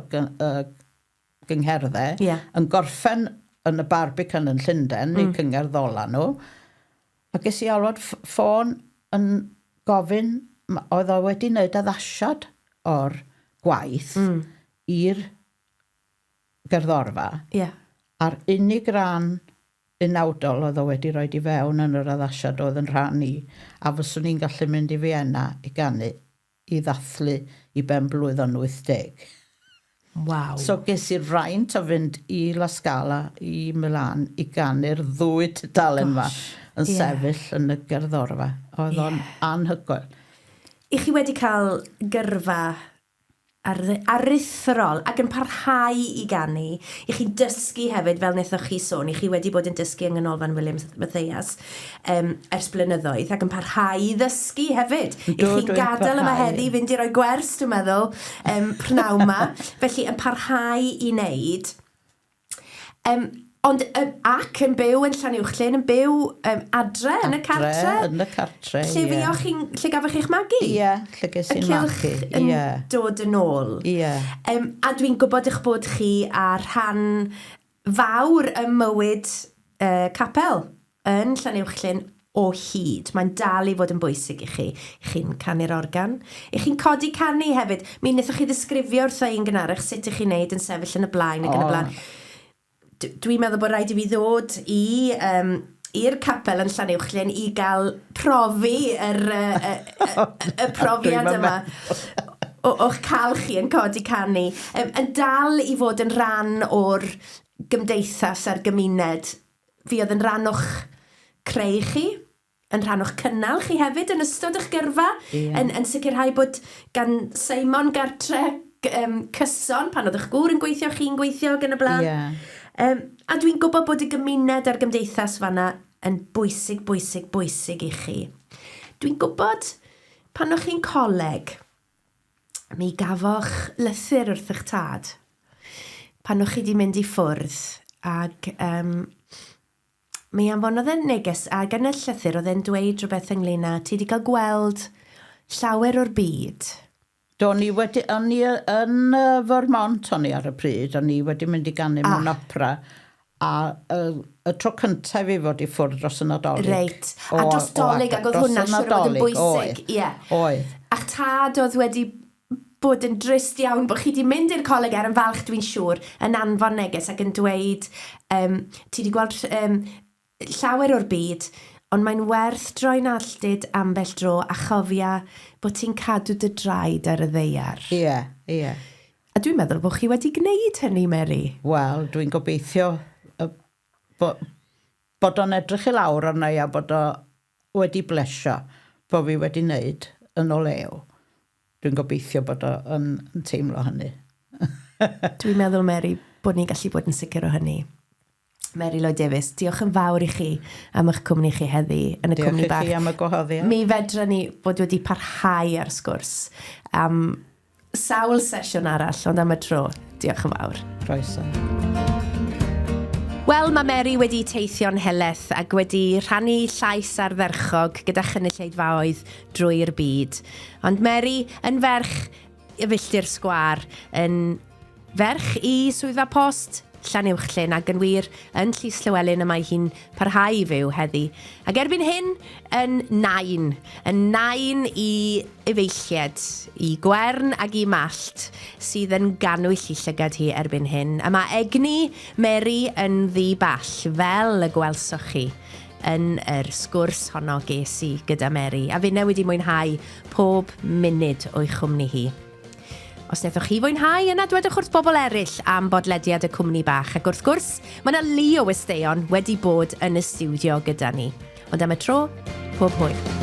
gyngherddau, yn gorffen yn y Barbican yn Llundain, neu cyngherddol nhw. A ges i alwad ffôn yn gofyn, oedd o wedi wneud addasiad o'r gwaith i'r gerddorfa. A'r unig ran unawdol oedd o wedi rhoi i fewn yn yr addasiad oedd yn rhan i, a fyswn ni'n gallu mynd i Vienna i ganu, i ddathlu i ben blwyddyn 80. So ges i'r rhaint o fynd i La Scala, i Milan, i ganu'r ddwy tudalen yma yn sefyll yn y gerddorfa. Oedd o'n anhygoel. I chi wedi cael gyrfa aruthrol ac yn parhau i ganu, i chi dysgu hefyd, fel wnaethoch chi sôn, i chi wedi bod yn dysgu yng Nghanolfan Williams Matthias ers blynyddoedd, ac yn parhau i ddysgu hefyd. I chi gadael yma heddi, fynd i roi gwers, dwi'n meddwl, prynawn yma. Felly, yn parhau i wneud. Ond ac yn byw yn Lanuwchllyn, yn byw adre yn y cartre. Yn y cartre, lle gafoch chi'ch magu? Ie, lle ges i'n magu. Y cylch yn dod yn ôl. A dwi'n gwybod eich bod chi ar rhan fawr y mywyd capel yn Lanuwchllyn o hyd. Mae'n dal i fod yn bwysig i chi. I chi'n canu'r organ. I chi'n codi canu hefyd. Mi wnaethoch chi ddisgrifio wrtho i'n gynharach sut ych chi'n neud yn sefyll yn y blaen ac yn y blaen. Dwi'n meddwl bod rhaid i fi ddod i'r capel yn Lanuwchllyn i gael profi y profiad yma o'ch cael chi yn codi canu. Yn dal i fod yn rhan o'r gymdeithas a'r gymuned. Fi oedd yn rhan o'ch creu chi, yn rhan o'ch cynnal chi hefyd yn ystod eich gyrfa, yn sicrhau bod gan Simon gartre cyson pan oedd eich gŵr yn gweithio, chi'n gweithio gan y blaen. A dwi'n gwybod bod y gymuned a'r gymdeithas fanna yn bwysig i chi. Dwi'n gwybod pan o'ch chi'n coleg, mi gafoch lythyr wrth eich tad. Pan o'ch chi wedi mynd i ffwrdd, ac mi anfonodd e'n neges, a gan y llythyr oedd e'n dweud rhywbeth ynglyn â, ti wedi cael gweld llawer o'r byd. O'n i yn Vermont o'n i ar y pryd, o'n i wedi mynd i ganu mewn opera, a y tro cyntaf i fod i ffwrdd dros y Nadolig. Reit, a dros Dolig, ac oedd hwnna siwr oedd yn bwysig. Oedd. A'ch tad oedd wedi bod yn drist iawn bod chi wedi mynd i'r coleg yn falch, dwi'n siŵr, yn anfon neges ac yn dweud, ti wedi gweld llawer o'r byd, ond mae'n werth droi'n alltid ambell dro a chofia bod ti'n cadw dy draed ar y ddeiar. Ie. A dwi'n meddwl bod chi wedi gwneud hynny, Mary. Wel, dwi'n gobeithio bod o'n edrych i lawr arna i a bod o wedi blesio bod fi wedi wneud yn o lew. Dwi'n gobeithio bod o'n teimlo hynny. Dwi'n meddwl, Mary, bod ni'n gallu bod yn sicr o hynny. Mary Lloyd-Davies, diolch yn fawr i chi am eich cwmni chi heddi yn y cwmni bach. Diolch i chi am y gwahoddiad. Mi fedra ni bod wedi parhau ar sgwrs am sawl sesiwn arall, ond am y tro. Diolch yn fawr. Croeso. Wel, mae Mary wedi teithio'n heleth ac wedi rhannu llais ardderchog gyda chynulleidfaoedd drwy'r byd. Ond Mary yn ferch y filltir sgwar, yn ferch i swyddfa post Lanuwchllyn ac yn wir yn Llys Llywelyn y mae hi'n parhau i fyw heddi. Ac erbyn hyn, yn nain i efeilliad, i gwern ac i mallt, sydd yn ganwyll i llygad hi erbyn hyn. A mae egni Mary yn ddiball, fel y gwelswch chi, yn yr sgwrs honno ges i gyda Mary. A fi wedi mwynhau pob munud o'i chwmni hi. Os wnaethoch chi fwynhau, yna dwedwch wrth bobl eraill am bodlediad y cwmni bach. Ac wrth gwrs, mae yna lu o westeion wedi bod yn y stiwdio gyda ni. Ond am y tro, pob hwyl.